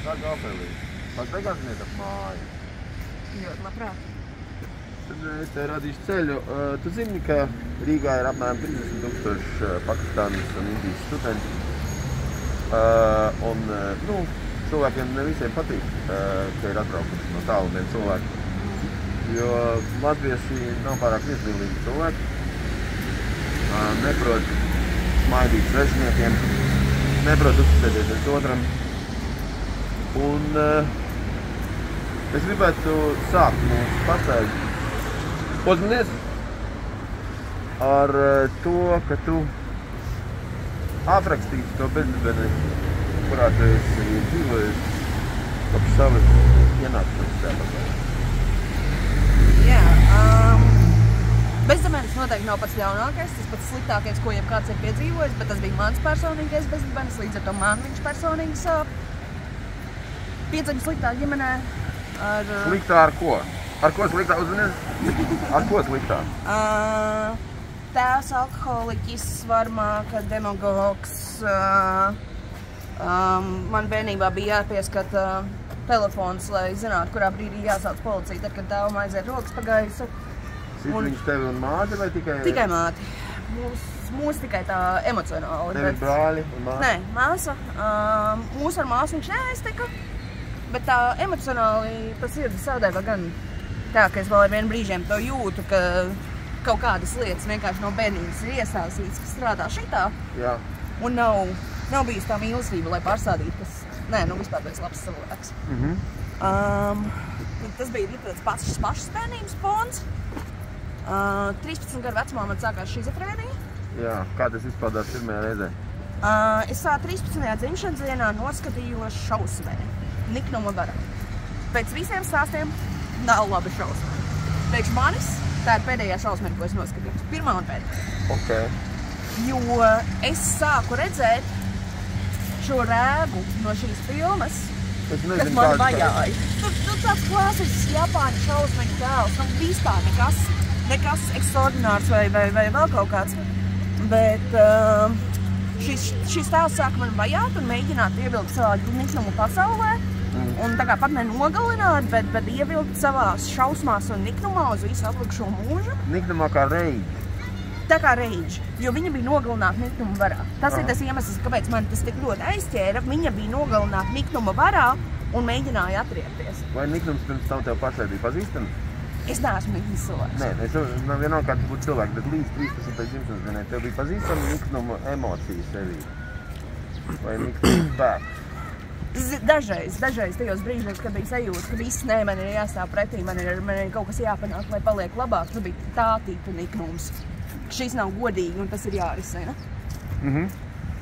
Saka apelīt. Pastaigāsimies ap māju. Ļoti labprāt. Tad es tev radīšu ceļu. Tu zini, ka Rīgā ir apmēram 30,000 Pakistānas un Indijas studenti. Cilvēkiem ne visiem patīk, ka ir atbraukuši no tālu vien cilvēki. Jo latvieši nav pārāk viesmīlīgi cilvēki. Neprot smaidīt svešiniekiem, neprot uzticēties viens otram. Un es gribētu sākt mūsu pasauli. Uzmanies ar to, ka tu aprakstītu to bezdibbeni, kurā tu esi dzīvojis kopš savas ienākšanas tajā pasaulē. Jā, bezdibenis noteikti nav pats ļaunākais, tas pats sliktākais, ko jebkāds ir piedzīvojis, bet tas bija mans personīgais bezdibenis, līdz ar to man viņš personīgi sāp. Piedzimts sliktā ģimenē ar... Sliktā ar ko? Ar ko sliktā? Uzmanies? Ar ko sliktā? Tēvs alkoholiķis, varmāka, demagogs. Man bērnībā bija jāpieskata telefons, lai zinātu, kurā brīdī jāsauc policija, tad, kad tēvam aiziet rokas pa gaisu. Sit viņš tevi un māti vai tikai? Tikai māti. Mūs tikai tā emocionāli. Tev ir brāļi un māti? Nē, māsa. Mūs ar māsu viņš neaiztika, bet tā emocionāli pa sirdi sādēva gan tā, ka es vēl ar vienu brīžiem to jūtu, ka kaut kādas lietas vienkārši no bērnības ir iesāsītas, kas strādā šitā. Jā. Un nav bijis tā mīlestība, lai pārstādītu, kas... Nē, vispār tu esi labs cilvēks. Tas bija tāds pašas bērnības fons. 13 gadu vecumā man sākās šizofrēnija. Jā, kā tas izpaudās pirmajā reizē? Es savā 13. dzimšanas dienā noskatījos šausmē. Niknuma varā. Pēc visiem stāstiem nav labi šausmē. Priekš manis tā ir pēdējā šausmē, ko es noskatījos. Pirmā un pēdējā. Okay. Jo es sāku redzēt šo rēgu no šīs filmas, kas man vajāja. Nu tāds klasisks Japāņu šausmeņu tēls, vispār nekas ekstraordinārs vai vēl kaut kāds. Bet šis tēls sāka man vajāt un mēģināt ievilkt savā niknumu pasaulē. Un tā kā pat nenogalināt, bet ievilkt savās šausmās un niknumā uz visu atlikušo mūžu. Niknumā kā rage. Tā kā rage, jo viņa bija nogalināta niknuma varā. Tas ir tas iemesls, kāpēc man tas tik ļoti aizķēra. Viņa bija nogalināta niknuma varā un mēģināja atriepties. Vai niknums pirms tam tev pašai bija pazīstams? Es neesmu niknums cilvēks. Nē, es vienalga kāds būtu cilvēks, bet līdz 13. dzimšanas dienai tev bija pazīstama niknuma emocija sevī. Vai niknuma spēks? Dažreiz tajos brīžos, kad bija sajūta, ka viss nē, man ir jāstāv pretī, man ir kaut kas jāpanāk, lai paliek labāk. Tas bija tā tipa niknums. Šis nav godīgi un tas ir jārisina.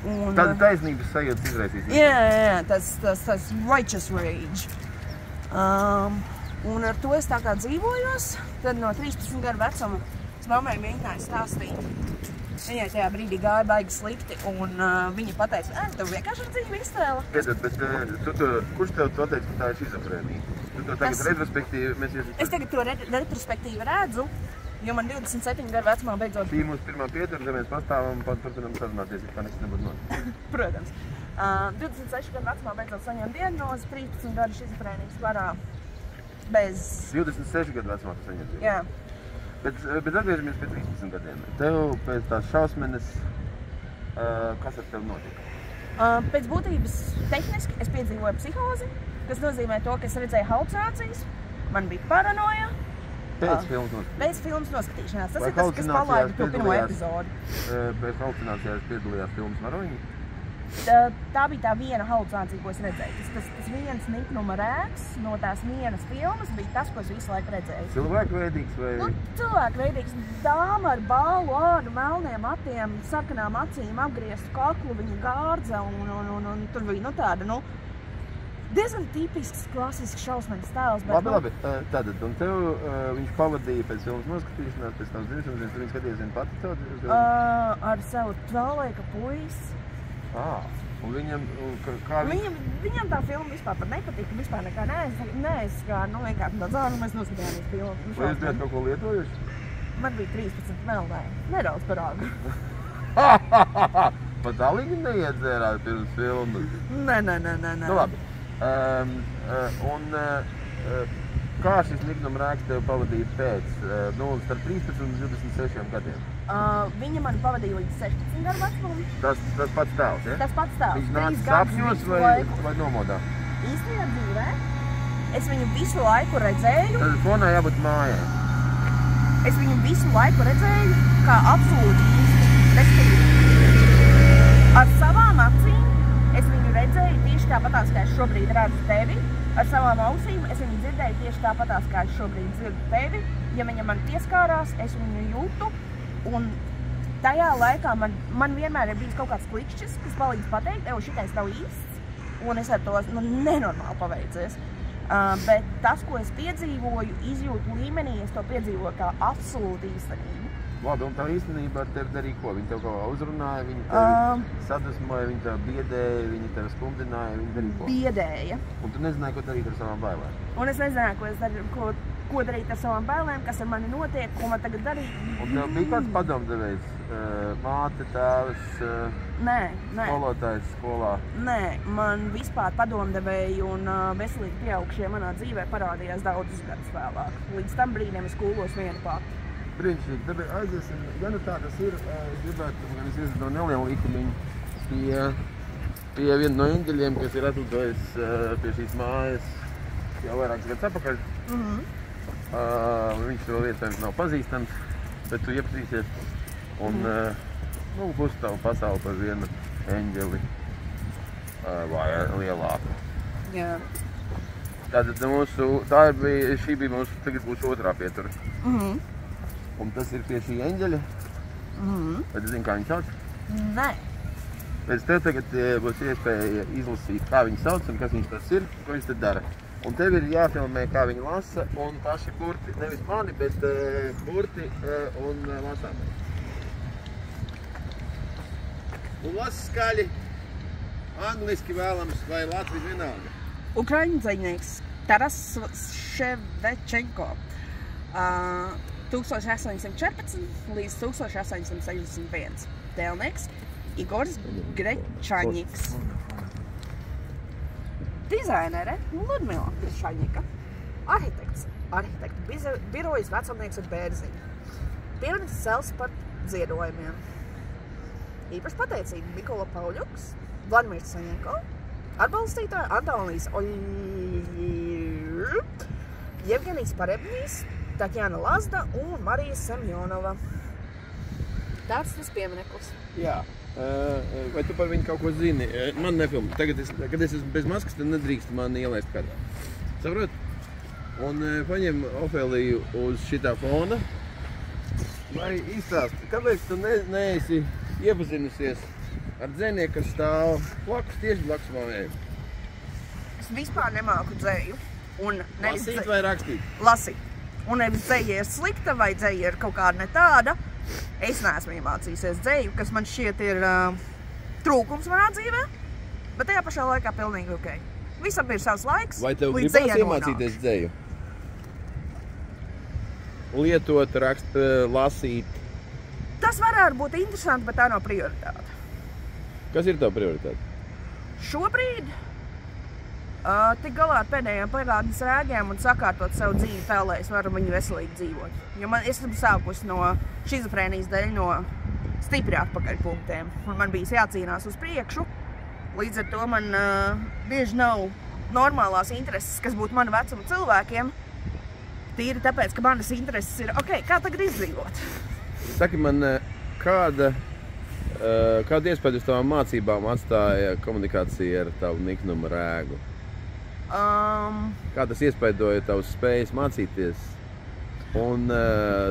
Tāda taisnības sajūtas izraisīs. Jā, tas righteous rage. Un ar to es tā kā dzīvojos, tad no 13 gadu vecuma es mammai mēģināju stāstīt. Viņai tajā brīdī gāja baigi slikti un viņa pateica, tev vienkārši ir dzīva iztēle. Bet kurš tev pateica, ka tā ir šizofrēnija? Tu to tagad retrospektīvi... Es tagad to retrospektīvi redzu, jo man 27 gadu vecumā beidzot... Šī mūsu pirmā pietura, ja mēs pastāvam un turpinām sarunāties, kā nekas nebūtu noticis. Protams. 26 gadu vecumā beidzot saņēmu diagnozi, 13 gadu šizofrēnijas varā bez... 26 gadu vecumā tu saņēmi? Jā. Bet atgriežamies pie 13 gadiem. Tev pēc tās šausmenes, kas ar tev notika? Pēc būtības tehniski es piedzīvoju psihozi, kas nozīmē to, ka es redzēju halucinācijas, man bija paranoja. Pēc filmas noskatīšanās? Pēc filmas noskatīšanās. Tas ir tas, kas palaida to pirmo epizodi. Pēc halucinācijās piedalījās filmas Maroņi? Tā bija tā viena halucinācija, ko es redzēju. Tas viens niknuma rēks no tās vienas filmas bija tas, ko es visu laiku redzēju. Cilvēkveidīgs vai? Cilvēkveidīgs. Dāma ar bālu ādu, melniem matiem, sarkanām acīm, apgrieztu kaklu, viņa gārdza un tur bija tāda, diezgan tipisks, klasisks šausmeņas tēls. Labi. Tātad, un tev viņš pavadīja pēc filmas noskatīšanās, pēc tam dzimšanas, tu viņu skaties vien pati tev? Ar savu tvelaika puisi. Un viņam, Viņam tā filma vispār pat nepatika, vispār nekā neaizskāra, vienkārši tāds, mēs noskatījāmies filmu. Vai jūs bijāt kaut ko lietojuši? Man bija 13, vēl nē, nedaudz par āgu. Pat alīgi neiedzērāt pirms filmas? Nē. Nu labi, Kā šis niknuma rēks tev pavadīja pēc 13 un 26 gadiem? Viņa man pavadīja līdz 16 gadu vecumam. Tas pats tēls, ja? Tas pats tēls. Viņš nāca sapņos vai nomodā? Īstajā dzīvē es viņu visu laiku redzēju. Tad fonā jābūt mājai. Es viņu visu laiku redzēju kā absolūti īsti. Ar savām acīm es viņu redzēju tieši tāpatās, kā es šobrīd redzu tevi. Ar savām ausīm es viņu dzirdēju tieši tāpatās, kā es šobrīd dzirdu tevi. Ja viņa man pieskārās, es viņu jūtu. Un tajā laikā man vienmēr ir bijis kaut kāds klikšķis, kas palīdz pateikt, šitais nav īsts. Un es ar to nenormāli paveicies. Bet tas, ko es piedzīvoju, izjūtu līmenī, es to piedzīvoju kā absolūti īstenību. Labi, un tā īstenība ar tevi darīja ko? Viņa tev kaut kā uzrunāja, viņa tevi sadusmoja, viņa tev biedēja, viņa tevi skumdināja, viņa darīja ko? Biedēja. Un tu nezināji, ko darīt ar savām bailēm? Un es nezināju, ko darīt ar savām bailēm, kas ar mani notiek, ko man tagad darīt. Un tev bija kāds padomdevējs? Māte, tēvs, skolotājs skolā? Nē, man vispār padomdevēji un veselīgi pieaugšie manā dzīvē parādījās daudzus gadus vēlāk. Līdz tam brīdiem es skūlos vienu pati. Brīnišķīgi, tad aiziesim, ja nu tā tas ir, es gribētu gan iziet no nelielu likumiņu pie viena no eņģeļiem, kas ir atlidojis pie šīs mājas jau vairākas gadus atpakaļ. Viņš vēl iespējams nav pazīstams, bet tu iepazīsies un būs tavu pasauli par vienu eņģeli vai lielāku. Jā. Tātad šī bija mūsu, tagad būs otrā pietura. Un tas ir pie šī eņģeļa? Vai tu zini, kā viņu sauc? Nē. Pēc tev tagad būs iespēja izlasīt, kā viņu sauc un kas viņš tas ir, ko viņš tad dara. Un tev ir jāfilmē, kā viņi lasa, un paši burti, nevis mani, bet burti un lasām. Un lasa skaļi, angliski vēlams vai latvi vienalga. Ukraiņu dzejnieks Taras Ševčenko. 1814 līdz 1861. Tēlnieks Igors Grečaņiks. Dizainere Ludmila Grečaņika. Arhitekts. Arhitektu birojas vecumnieks un Bērziņa. Pievienots cels par ziedojumiem. Īpaši pateicība Mikola Pauļuks, Vladimirs Saņenko, atbalstītāji Antonijs Jevgenijs Parebnijs, Tatjana Lazda un Marija Semjonova. Tāds tas piemineklis. Jā. Vai tu par viņu kaut ko zini? Man nefilmē. Tagad, kad es esmu bez maskas, tad nedrīkst man ielaist kādā. Saprot? Un paņem Ofēliju uz šitā fona. Vai izstāsti, kāpēc tu neesi iepazinusies ar dzejnieku, kas stāv tieši blakus mājai? Es vispār nemāku dzeju. Lasīt vai rakstīt? Lasīt. Un nevis dzeja ir slikta vai dzeja ir kaut kāda ne tāda. Es neesmu iemācījusies dzeju, kas man šķiet ir trūkums manā dzīvē, bet tajā pašā laikā pilnīgi ok. Visam ir savs laiks. Vai tev gribās iemācīties dzeju? Lietot, lasīt? Tas varētu būt interesanti, bet tā nav prioritāte. Kas ir tava prioritāte? Šobrīd tik galā ar pēdējiem pagātnes rēgiem un sakārtot savu dzīvi tā, lai es varu viņu veselīgi dzīvot. Jo es esmu sākusi no šizofrēnijas dēļ no stipri atpakaļpunktiem. Un man bija jācīnās uz priekšu. Līdz ar to man bieži nav normālās intereses, kas būtu mana vecuma cilvēkiem. Tīri tāpēc, ka manas intereses ir, ok, kā tagad izdzīvot? Saki man, kādu iespēju uz tavām mācībām atstāja komunikācija ar tavu niknuma rēgu? Kā tas iespaidoja tavas spējas mācīties un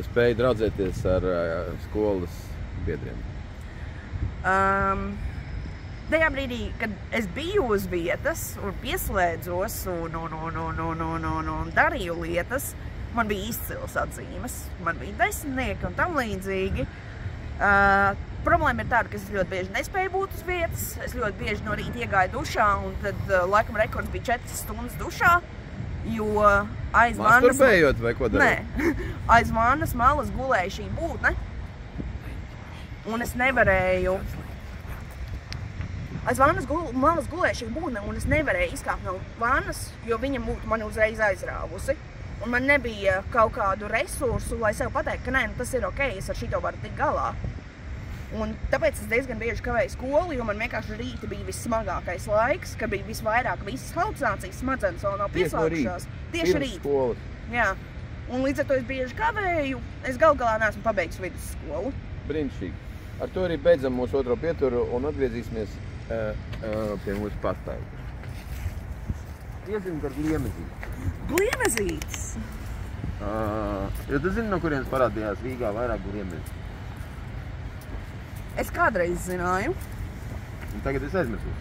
spēju draudzēties ar skolas biedriem? Tajā brīdī, kad es biju uz vietas un pieslēdzos un darīju lietas, man bija izcils atzīmes, man bija desmitnieki un tam līdzīgi. Problēma ir tāda, ka es ļoti bieži nespēju būt uz vietas. Es ļoti bieži no rīta iegāju dušā, un tad laikam rekords bija 4 stundas dušā, jo aiz manas... Masturbējot vai ko darīt? Nē, aiz manas malas gulēja šī būtne, un es nevarēju aiz vannas malas gulēja šī būtne, un es nevarēju izkāpt no vannas, jo viņa būtu mani uzreiz aizrāvusi. Un man nebija kaut kādu resursu, lai sev pateikt, ka nē, nu tas ir ok, es ar šito varu tikt galā. Un tāpēc es diezgan bieži kavēju skolu, jo man vienkārši rīti bija vissmagākais laiks, kad bija visvairāk visas halucinācijas, smadzenes vēl nav pieslēgušās. Tieši rīt. Jā. Un līdz ar to es bieži kavēju, es galā neesmu pabeigts vidusskolu. Brīnišķīgi. Ar to arī beidzam mūsu otro pieturu un atgriezīsimies pie mūsu pastāvju. Iesim ar gliemezīti. Gliemezītes? Jo tu zini, no kurienes parādījās Rīgā vairāk gliemezītes? Es kādreiz zināju. Un tagad es aizmirsu.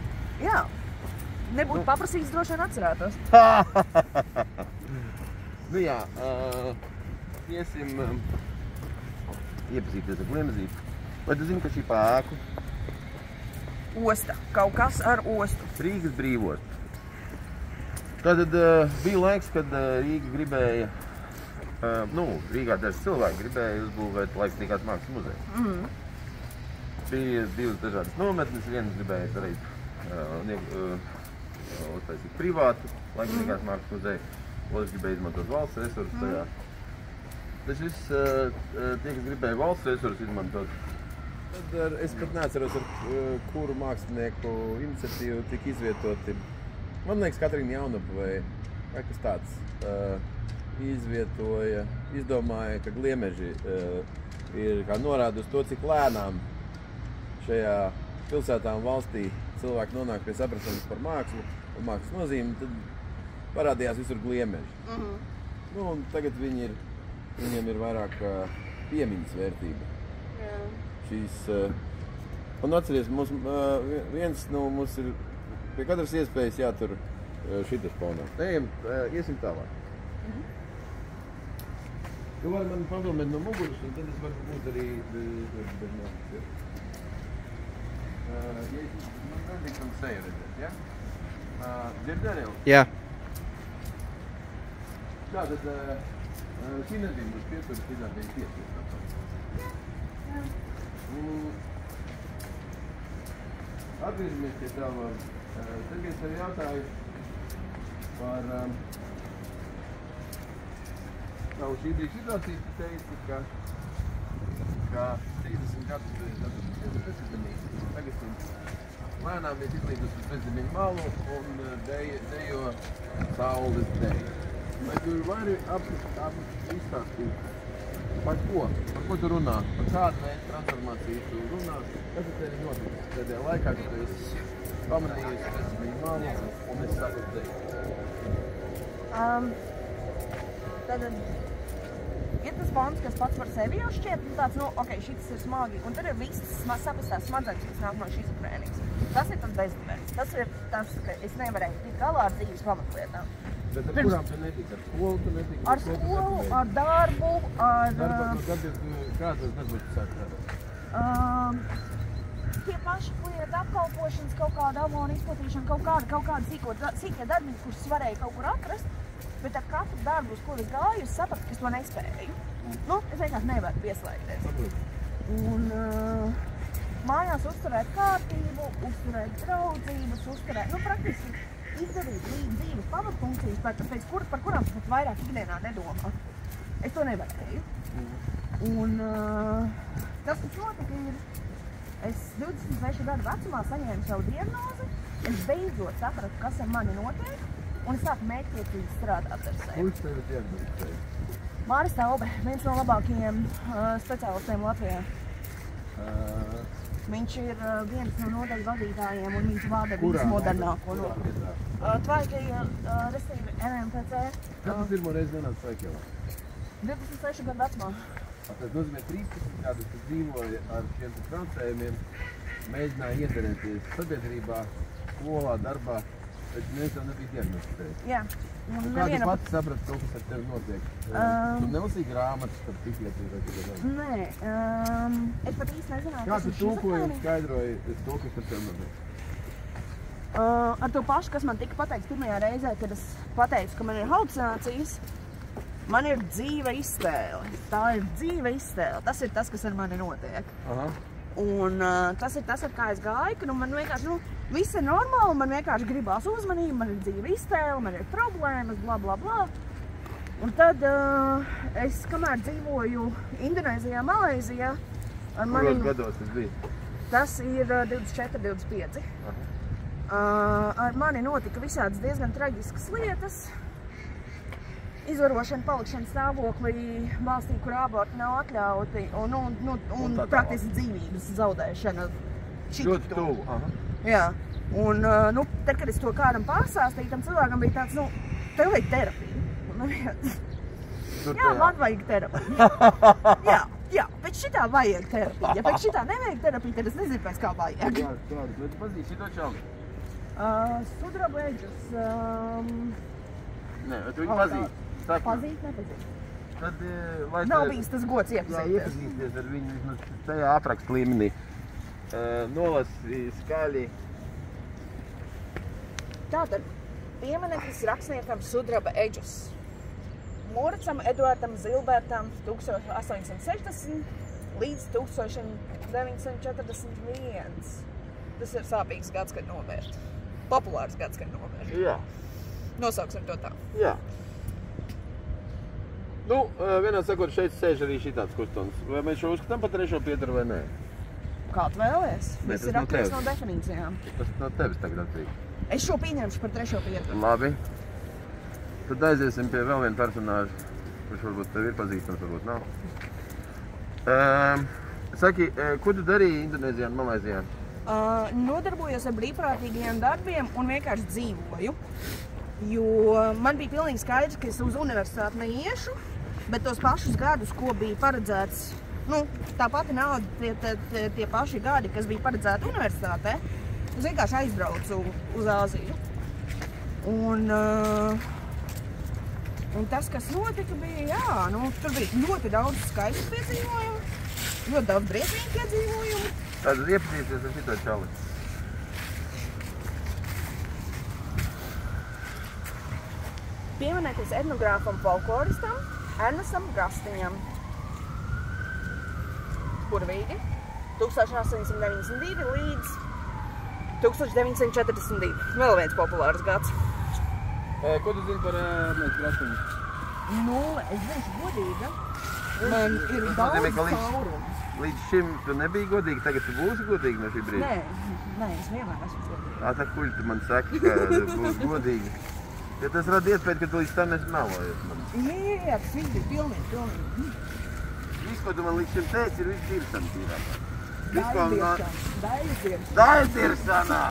Jā. Nebūtu paprasīts, droši vien atcerētos. Nu jā, iesim iepazīties ar gliemezīti. Vai tu zini, ka šī pa ēku? Osta. Kaut kas ar ostu. Rīgas brīvosta. Tātad bija laiks, kad Rīga gribēja, Rīgā daži cilvēki gribēja uzbūvēt laikmatīgās mākslas muzeju. Bija divas dažādas nometnes, viens gribēja darīt uztaisīt privātu laikmatīgās mākslas muzeju, otrs gribēja izmantot valsts resursus tajā. Taču viss tie, kas gribēja valsts resursus izmantot, tad es pat neatceros, ar kuru mākslinieku iniciatīvu tika izvietoti. Man liekas, Katrīna Jaunapa vai kas tāds izdomāja, ka gliemeži ir kā norāda uz to, cik lēnām šajā pilsētā un valstī cilvēki nonāk pie saprašanas par mākslu un mākslas nozīmi, tad parādījās visur gliemeži. Nu, un tagad viņiem ir vairāk piemiņas vērtība. Šīs, un atceries, mums ir pie katras iespējas jātur šitas fonā. Iesim tālāk. Tu vari mani pafilmēt no muguras, un tad es varu būt arī bez mākslas. Man nedrīkstam seju redzēt, ja? Dzirdēji jau? Jā. Tātad šī nebija mūsu pietura, šī nebija pietura. Atgriežamies pie tava. Tagad es tev jautāju par tavu šī brīža situāciju. Tu teici, ka 30 gadus tu esi atgriezies bezzemeņā. Tagad tu lēnām esi izlīdus uz bezzemeņu malu un dejo saules deju. Vai tu vari izstāstīt par ko? Par ko tu runā? Par kādu veidu transformāciju tu runā? Kas ir tevi noticis pēdējā laikā, kad tu esi pamanījies bezzemeņu malu un es saprotu deju? Tātad ir tas fons, kas pats par sevi jau šķiet, tāds, ok, šitas ir smagi, un tad ir visas sapastās smadzenes, kas nāk no šizofrēnijas. Tas ir tas bezdevējs. Tas ir tas, ka es nevarēju tikt galā ar dzīves pamatlietām. Bet ar kurām tu netiki? Ar skolu tu netiki? Ar skolu, ar darbu, ar... Kādos darbos tu sāki strādāt? Tie paši klienta apkalpošanas, kaut kāda avona izplatīšana, kaut kāda sīkie darbiņi, kurus varēju kaut kur atrast, bet ar katru darbu, uz kuru es gāju, es sapratu, ka es to nespēju. Es vienkārši nevaru pieslēgties. Un mājās uzturēt kārtību, uzturēt draudzības, praktiski izdarīt līdz dzīves pamatfunkcijas, par kurām pat vairāk ikdienā nedomā. Es to nevarēju. Un tas, kas notika, ir, es 26 gadu vecumā saņēmu savu diagnozi, es beidzot sapratu, kas ar mani notiek, un es sāku mērķtiecīgi strādāt ar sevi. Kurš tevi diagnosticēja? Māris Taube, viens no labākajiem speciālistiem Latvijā. Viņš ir viens no nodaļu vadītājiem, un viņš vada vismodernāko nodaļu. Tvaikija, respektīvi NMTC. Kad tu pirmo reizi nonāci Tvaikijā? 26 gadu vecumā. Tas nozīmē 13 gadus, tu dzīvoji ar šiem traucējumiem, mēģināji iedarēties sabiedrībā, skolā, darbā, bet neviens tev nebija diagnosticējis. Jā. Un kā tu pati saprati to, kas ar tevi notiek? Tu nelasīji grāmatas par psihiatriju vai tikai? Nē, es pat īsti nezināju, kā tu tulkoji un skaidroji to, kas ar tevi notiek? Ar to pašu, kas man tika pateikts pirmajā reizē, kad es pateicu, ka man ir halucinācijas, man ir dzīve iztēle. Tā ir dzīve iztēle. Tas ir tas, kas ar mani notiek. Un tas ir tas, ar kā es gāju, ka man vienkārši, Viss ir normāli, man vienkārši gribās uzmanību, man ir dzīve iztēle, man ir problēmas, bla, bla, bla. Un tad es, kamēr dzīvoju Indonēzijā, Malaizijā, Kuros gados tas bija? Tas ir 24, 25. Ar mani notika visādas diezgan traģiskas lietas. Izvarošana, palikšana stāvoklī valstī, kur aborti nav atļauti, un praktiski dzīvības zaudēšana. Ļoti tuvu. Jā, un tad, kad es to kādam pārsāstīju, tam cilvēkam bija tāds, tev vajag terapiju. Jā, man vajag terapiju. Jā, pēc šitā vajag terapiju. Ja pēc šitā nevajag terapiju, tad es nezinu, pēc kā vajag. Kādu, bet tu pazīsti šito čali? Sudraba Eģus. Nē, tu viņu pazīsti? Pazīst, nepazīst. Tad, nav bijis tas gods iepazīties. Jā, iepazīsties ar viņu vismaz tajā aprakstu līmenī. Nolasi skaļi. Tātad, piemineklis rakstniekam Sudraba Eģus. Murcam Eduardam Zilbertam 1860 līdz 1941. Tas ir sāpīgs gads, kad novērt. Populārs gads, kad novērt. Jā. Nosauksim to tā. Jā. Vienā sakot, šeit sēž arī šitāds kustons. Vai mēs šo uzskatām par trešo piedaru vai nē? Kā tu vēlies? Viss ir atkarīgs no definīcijām. Tas no tevis tagad atkarīgs. Es šo pieņemšu par trešo piedaru. Labi. Tad aiziesim pie vēl viena personāža, kurš varbūt tev ir pazīstams, varbūt nav. Saki, ko tu darīji Indonēzijā un Malaizijā? Nodarbojos ar brīvprātīgajiem darbiem un vienkārši dzīvoju. Jo man bija pilnīgi skaidrs, ka es uz universitāti neiešu, bet tos pašus gadus, ko bija paredzēts, tā pati nauda, tie paši gadi, kas bija paredzēti universitātē, es vienkārši aizbraucu uz Āziju. Un tas, kas notika, bija, tur bija ļoti daudz skaistu piedzīvojumu, ļoti daudz briesmīgi piedzīvojumu. Tātad iepazīties ar šito čali. Piemineklis etnogrāfam folkloristam Ernestam Gastiņam. Burvīgi 1892 līdz 1942. Vēl viens populārs gads. Ko tu zini par Ernestu Gastiņu? Es būšu godīga. Man ir daudz caurumu. Līdz šim tu nebija godīga, tagad tu būsi godīga no šī brīža? Nē, es vienmēr esmu godīga. Tā kuļi tu man saki, ka būs godīga. Ja tas rada iespēju, ka tu līdz tam esi melojies man. Jā, tas viss bija pilnīgi. Viss, ko tu man līdz šim teici, ir viss diršana tīrākā. Daļdiršana!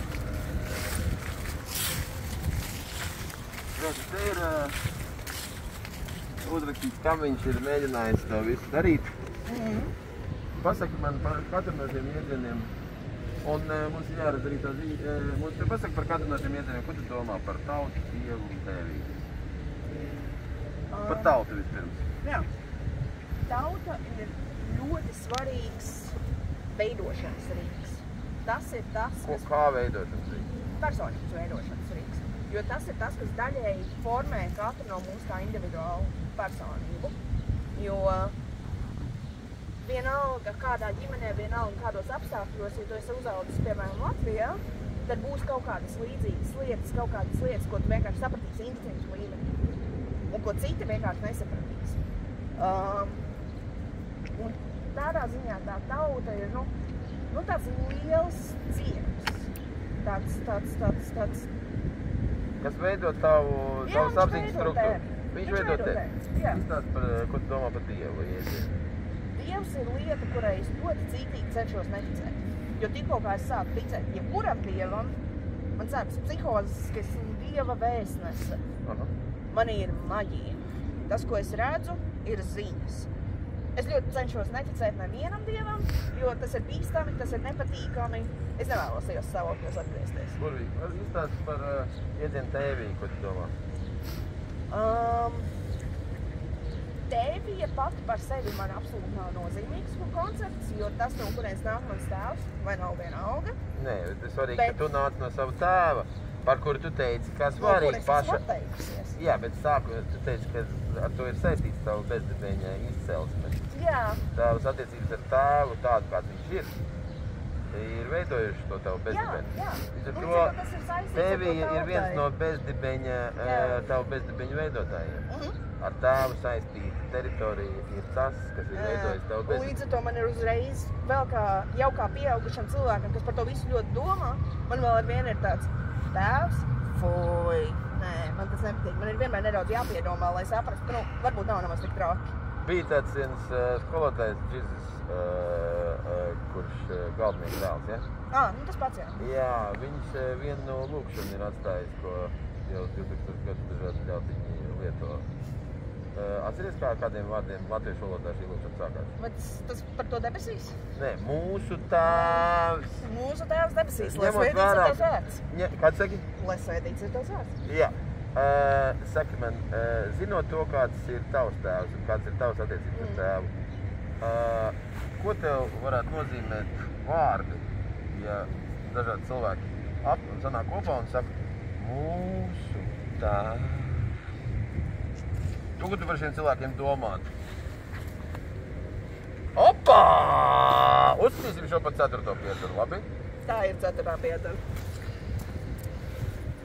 Protams, te ir uzrakstīts, kam viņš ir mēģinājis to visu darīt. Pasaki man par katru no šiem iedzieniem, un mums ir jāredz arī tā ziņa, mums ir pasaka par katru no šiem iedzieniem, ko tu domā par tautu, dievu un tēvību? Par tautu vispirms. Jā. Tauta ir ļoti svarīgs veidošanas rīks. Tas ir tas, kas... Kā veidošanas rīks? Personības veidošanas rīks. Jo tas ir tas, kas daļēji formē katru no mums kā individuālu personību. Jo vienalga kādā ģimenē, vienalga kādos apstākļos, ja tu esi uzaudzis, piemēram, Latvijā, tad būs kaut kādas līdzīgas lietas, kaut kādas lietas, ko tu vienkārši sapratīsi instinktu līmenī, un ko citi vienkārši nesapratīs. Un tādā ziņā tā tauta ir, tāds liels ciems, tāds... Kas veido tavu apziņas struktūru? Viņš veido tevi. Izstāst par, ko tu domā par Dievu iedzienu? Dievs ir lieta, kurai es ļoti cītīgi cenšos neticēt. Jo tikko kā es sāku ticēt jebkuram dievam, man sākas psihozes, ka esmu Dieva vēstnese. Man ir maģija. Tas, ko es redzu, ir ziņas. Es ļoti cenšos neticēt nevienam dievam, jo tas ir bīstami, tas ir nepatīkami. Es nevēlos tajos stāvokļos atgriezties. Burvīgi, izstāst par iedzienu tēviju, ko tu domā? Tēvija pati par sevi man absolūti nav nozīmīgs koncepts, jo tas, no kurienes nāk mans tēvs, vai nav vienalga. Nē, tas ir svarīgi, ka tu nāc no sava tēva, par kuru tu teici, kā svarīgi paša. No kuras es pateikusies. Jā, bet sākumā tu teici, ka ar to ir saistīts tavu bezdibēņa izcelsme. Jā. Tavas attiecības ar tēvu tādu, kāds viņš ir. ir veidojuši to tavu bezdibeni. Jā. Līdz ar to tevi ir viens no tavu bezdibeņu veidotājiem. Ar tēvu saistīta teritorija ir tas, kas ir veidojis tavu bezdibeņu. Līdz ar to man ir uzreiz vēl jau kā pieaugušam cilvēkam, kas par to visu ļoti domā, man vēl ar vienu ir tāds tēvs, fuj, nē, man tas nepatīk. Man ir vienmēr nedaudz jāpiedomā, lai saprastu, varbūt nav nemaz tik traki. Bija tāds viens skolotājs Džizis, kurš galdnieks dēls, ja? Tas pats, jā. Jā, viņš vienu no lūkšanu ir atstājis, ko jau 2000 gadus dažādi ļautiņi lieto. Atceries, kādiem vārdiem latviešu valodā šī lūkšana sākās? Vai tas par to debesīs? Nē, mūsu tēvs. Mūsu tēvs debesīs, lai svētīts ir tavs vārds. Kāds saki? Lai svētīts ir tavs vārds. Jā. Saki man, zinot to, kāds ir tavs tēvs un kāds ir tavs attiecības ar tēvu, ko tev varētu nozīmēt vārdi, ja dažādi cilvēki sanāk kopā un saka mūsu tēvs? Tu, ko tu par šiem cilvēkiem domāt? Opā! Uzskatīsim šo pat 4. piedaru, labi? Tā ir 4. piedara.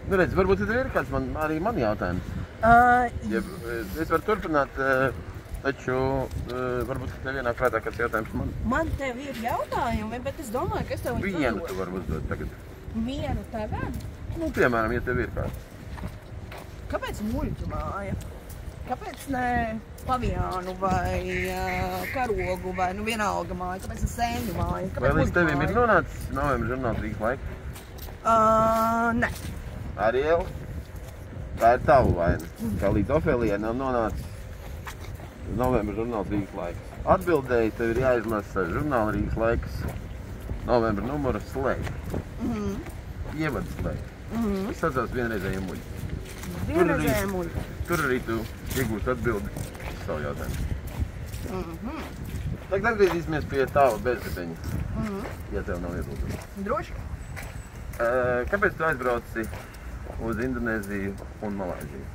Nu redz, varbūt tev ir kāds arī man jautājums. Es varu turpināt, taču varbūt tev vienā prātā kāds jautājums man. Man tev ir jautājumi, bet es domāju, ka es tev viņu Vienu tu vari uzdot tagad. Vienu tev? Nu, piemēram, ja tev ir kāds. Kāpēc muļķu māja? Kāpēc ne paviānu vai karogu vai vienalga māja? Kāpēc ne sēņu māja? Vai līdz tevim ir nonācis novembra žurnāls Rīgas laika? Nē. Ariel, tā ir tava vaina, kā līdz Ofelijai nav nonācis novembra žurnāls Rīgas laiks. Atbildēji, tev ir jāizlasa žurnāla Rīgas laiks novembra numura slēgt. Ievad slēgt. Tas sadzās vienreizējiem muļi. Vienreizējiem muļi. Tur arī tu iegūst atbildi uz savu jautājumu. Tagad atgriezīsimies pie tava bezdibeņa, ja tev nav iebildumu. Droši? Kāpēc tu aizbrauci uz Indonēziju un Malaiziju?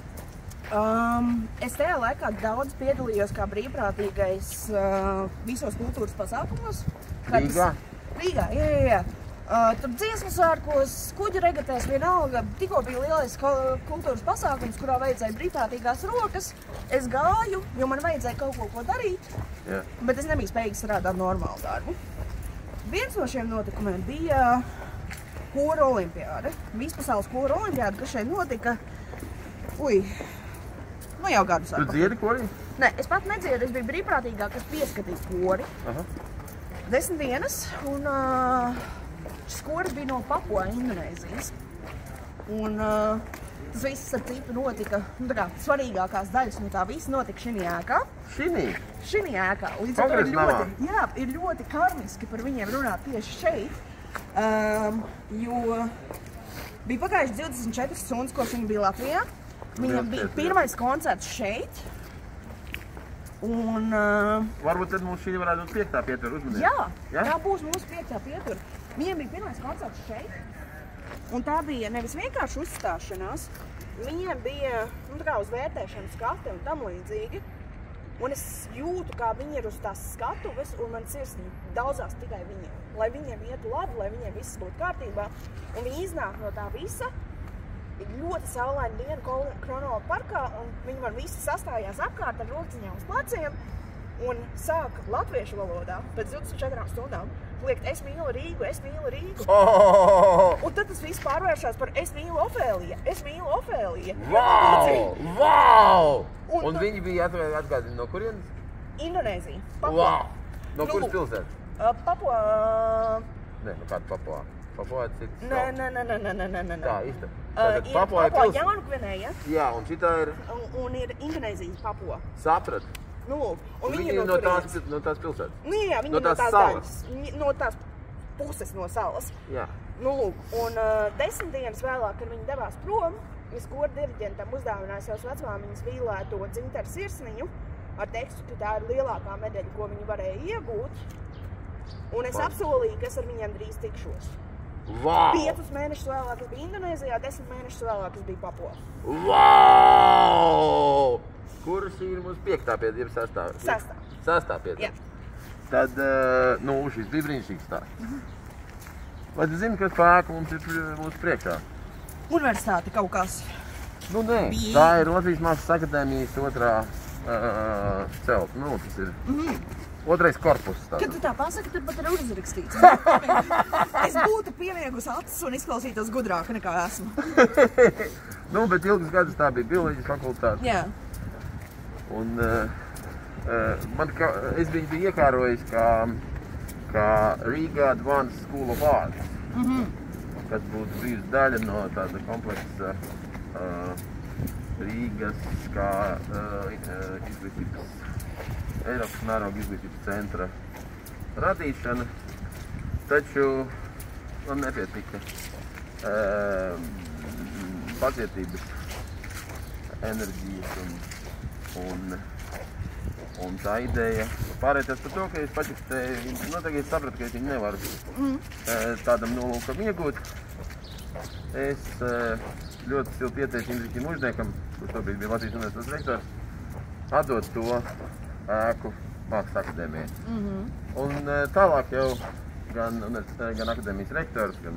Es tajā laikā daudz piedalījos kā brīvprātīgais visos kultūras pasākumos. Rīgā? Rīgā, jā. Tur dziesmu svētkos, kuģu regatēs vienalga. Tikko bija lielais kultūras pasākums, kurā vajadzēja brīvprātīgās rokas. Es gāju, jo man vajadzēja kaut ko darīt, bet es nebiju spējīgs strādāt normālu darbu. Viens no šiem notikumiem bija Kora olimpiāde. Vispasaules Kora olimpiāde, kas šeit notika, jau gadus atpakaļ. Tu dziedi kori? Nē, es pat nedziedu, es biju brīvprātīgā, kas pieskatīs kori. 10 dienas, un šis koris bija no Papua, Indonēzijas. Un tas viss ar citu notika, svarīgākās daļas no tā visa notika šinī ēkā. Šinī ēkā. Līdz ar to ir ļoti karmiski par viņiem runāt tieši šeit. Jo bija pagājuši 24 stundas, ko viņi bija Latvijā. Viņam bija pirmais koncerts šeit. Un varbūt tad mums šī varētu būt 5. pietura uzmanība. Jā, tā būs mūsu 5. pietura. Viņiem bija pirmais koncerts šeit. Un tā bija nevis vienkārši uzstāšanās. Viņiem bija uz vērtēšanu skati un tam līdzīgi. Un es jūtu, kā viņi ir uz tās skatuves, un man sirsnīgi daudzās tikai viņiem. Lai viņiem ietu labi, lai viņiem viss būtu kārtībā. Un viņi iznāk no tā visa. Ir ļoti saulaina diena Kronola parkā, un viņi man visi sastājās apkārt ar rociņām uz pleciem un sāk latviešu valodā pēc 24 stundām liekt es mīlu Rīgu, es mīlu Rīgu. Un tad tas viss pārvēršās par es mīlu Ofēlija, es mīlu Ofēlija. Vau! Un viņi bija atgādini no kurienes? Indonēzija, Papua. No kuras pilsētas? Papua. Nē, no kāda Papua? Papua ir cits. Nē. Tā, īsti. Papua ir Jaungvinēja. Jā, un šitā ir? Un ir Indonēzijas Papua. Saprat. Un viņi ir no tās pilsētas? Jā, viņi ir no tās daļas. No tās puses no salas. Jā. Un 10 dienas vēlāk, kad viņi devās prom, es kora diriģentam uzdāvināju savas vecmāmiņas vīlēto dzintaru sirsniņu ar tekstu, ka tā ir lielākā medaļa, ko viņi varēja iegūt. Un es apsolīju, ka es ar viņiem drīz tikšos. 5 mēnešus vēlāk es biju Indonēzijā, 10 mēnešus vēlāk es biju Papua. Vau! Kuras ir mūsu 5. pietura, jeb 6. 6. pietura. Jā. Tad, šis bija brīnišķīgs stāsts. Vai tu zini, kas pēka mums ir mūsu priekšā? Universitāte kaut kas. Nu, nē. Tā ir Latvijas Mākslas akadēmijas otrā celta. Nu, tas ir otrais korpus. Kad tu tā pasaki, tad pat ir uzrakstīts. Es būtu pieviegus acis un izklausītos gudrāk nekā esmu. Nu, bet ilgas gadus tā bija bioloģijas fakultāte. Jā. Un es viņu biju iekārojis kā Riga Advanced School of Arts, kas būtu bijusi daļa no tāda kompleksa Rīgas kā izglītības, Eiropas mēroga izglītības centra radīšana, taču man nepietika pacietības, enerģijas un tā ideja pārēties par to, ka es pačukstēju, nu tagad es sapratu, ka es viņu nevaru tādam nolūkam iegūt. Es ļoti silti ieteicu Indriķim Mužniekam, kurš tobrīd bija Latvijas universitātes rektors, atdot to ēku Mākslas akadēmijai. Un tālāk jau gan akadēmijas rektors, gan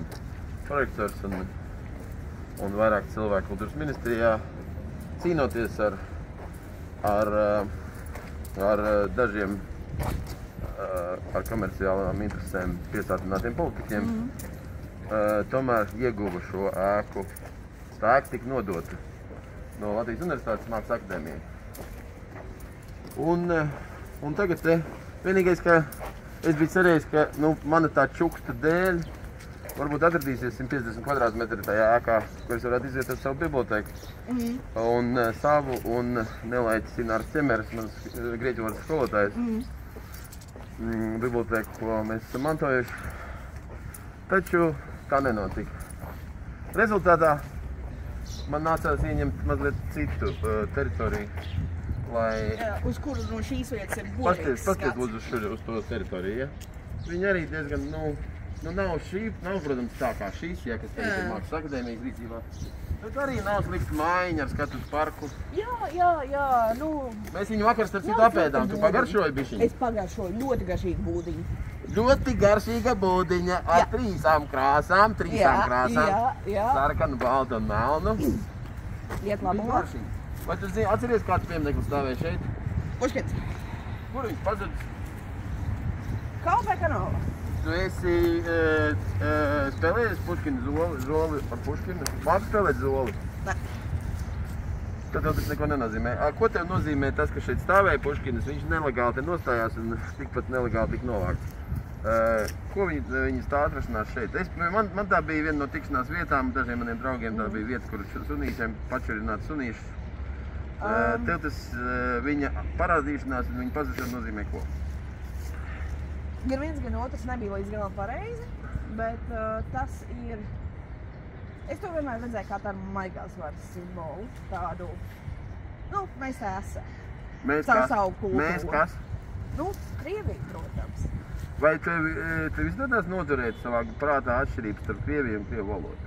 prorektors un vairāk cilvēku kultūras ministrijā cīnoties ar dažiem ar komerciālām interesēm piesātinātiem politiķiem, tomēr ieguva šo ēku. Tā ēka tika nodota no Latvijas Universitātes Mākslas akadēmijai. Un tagad vienīgais, ka es biju cerējis, ka mana tā čuksta dēļ varbūt atradīsies 150 kvadrātmetri tajā ēkā, kur es varētu izvietot savu bibliotēku. Un savu un Nelaiķis Inārs Ķemeris, mans grieķu valodas skolotājs, bibliotēku, ko mēs esam mantojuši. Taču tā nenotika. Rezultātā man nācās ieņemt mazliet citu teritoriju, lai... Uz kuru no šīs vietas ir burīgs skats? Pastiet lūdzu uz to teritoriju, ja? Viņi arī diezgan, nav šī, protams, tā kā šīs, ja, kas tagad ir Mākslas akadēmijas rīcībā. Bet arī nav slikta mājiņa ar skatu uz parku. Jā, Mēs viņu vakar starp citu apēdām, tu pagaršoji bišķiņu? Es pagaršoju, ļoti garšīga būdiņa. Ļoti garšīga būdiņa ar trīsām krāsām, sarkanu, baltu un melnu. Liet labumā. Vai tu atceries, kāds piemineklis stāvēja šeit? Puškins. Kur viņš pazudis? Kalpa vai kanāla? Tu esi spēlējies Puškina zoli ar Puškinu? Māki spēlēt zoli? Nē. Tad tas neko nenozīmē. Ko tev nozīmē tas, ka šeit stāvēja Puškinis? Viņš nelegāli te nostājās un tikpat nelegāli tika novākts. Ko viņi tā atrašanās šeit? Man tā bija viena no tikšanās vietām, dažiem maniem draugiem tā bija vieta, kur sunīšiem pačurināt sunīšus. Tev tas viņa parādīšanās un viņa pazušana nozīmē ko? Gan viens, gan otrs nebija līdz galam pareizi, bet tas ir... Es to vienmēr redzēju kā tādu maigās varas simbolu, tādu... Mēs esam. Savu kultūru. Mēs kas? Krievija, protams. Vai tev izdodas noturēt savā prātā atšķirības starp Krieviju un Krievu valodu?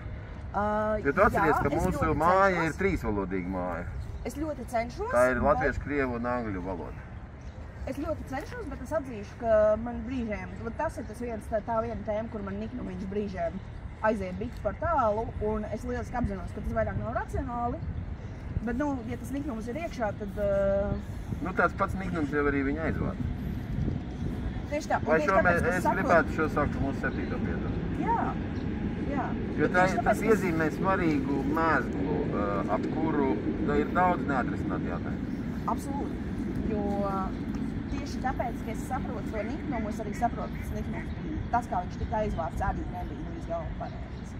Jo tu atceries, ka mūsu māja ir trīsvalodīga māja. Es ļoti cenšos. Tā ir latviešu, krievu un angļu valoda. Es ļoti cenšos, bet es atzīšu, ka man brīžiem, tas ir tā viena tēma, kur man niknumiņš brīžiem aiziet bišķi par tālu, un es lieliski apzinos, ka tas vairāk nav racionāli. Bet, ja tas niknums ir iekšā, tad... tāds pats niknums jau arī viņa aizvāda. Tieši tā. Vai es gribētu šo saukt mūsu 7. piedaru? Jā. Jo tas iezīmē svarīgu mēzglu, ap kuru ir daudz neatrisināti jautājumu. Absolūti. Jo tieši tāpēc, ka es saprotu to niknumu, es arī saprotu tas niknums. Tas, kā viņš tika aizvārds, arī nebija līdz galam pareizi.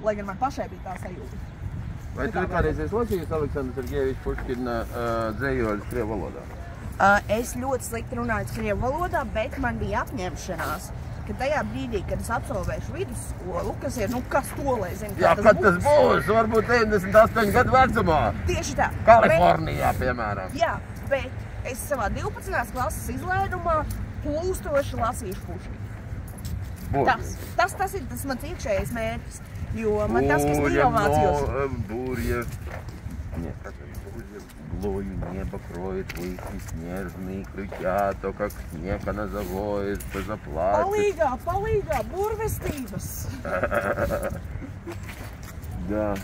Lai gan man pašai bija tā sajūta. Vai tu kādreiz esi lasījis Aleksandra Sergejeviča Puškina dzējoļus krievu valodā? Es ļoti slikti runāju krievu valodā, bet man bija apņemšanās, ka tajā brīdī, kad es absolvēšu vidusskolu, kas ir, kas to, lai zinu, kā tas būs, varbūt 98 gadu vecumā. Tieši tā. Kalifornijā, piemēram. Jā, bet es savā 12. klases izlaidumā plūstoši lasīšu Puškinu. Tas ir tas mans iekšējais mērķis, jo man tas, kas neiemācījos... Нет, как Глою небо кроет лысый снежный, крича, то как снег она завоет, то заплачет. Palīgā, burvestības! Да.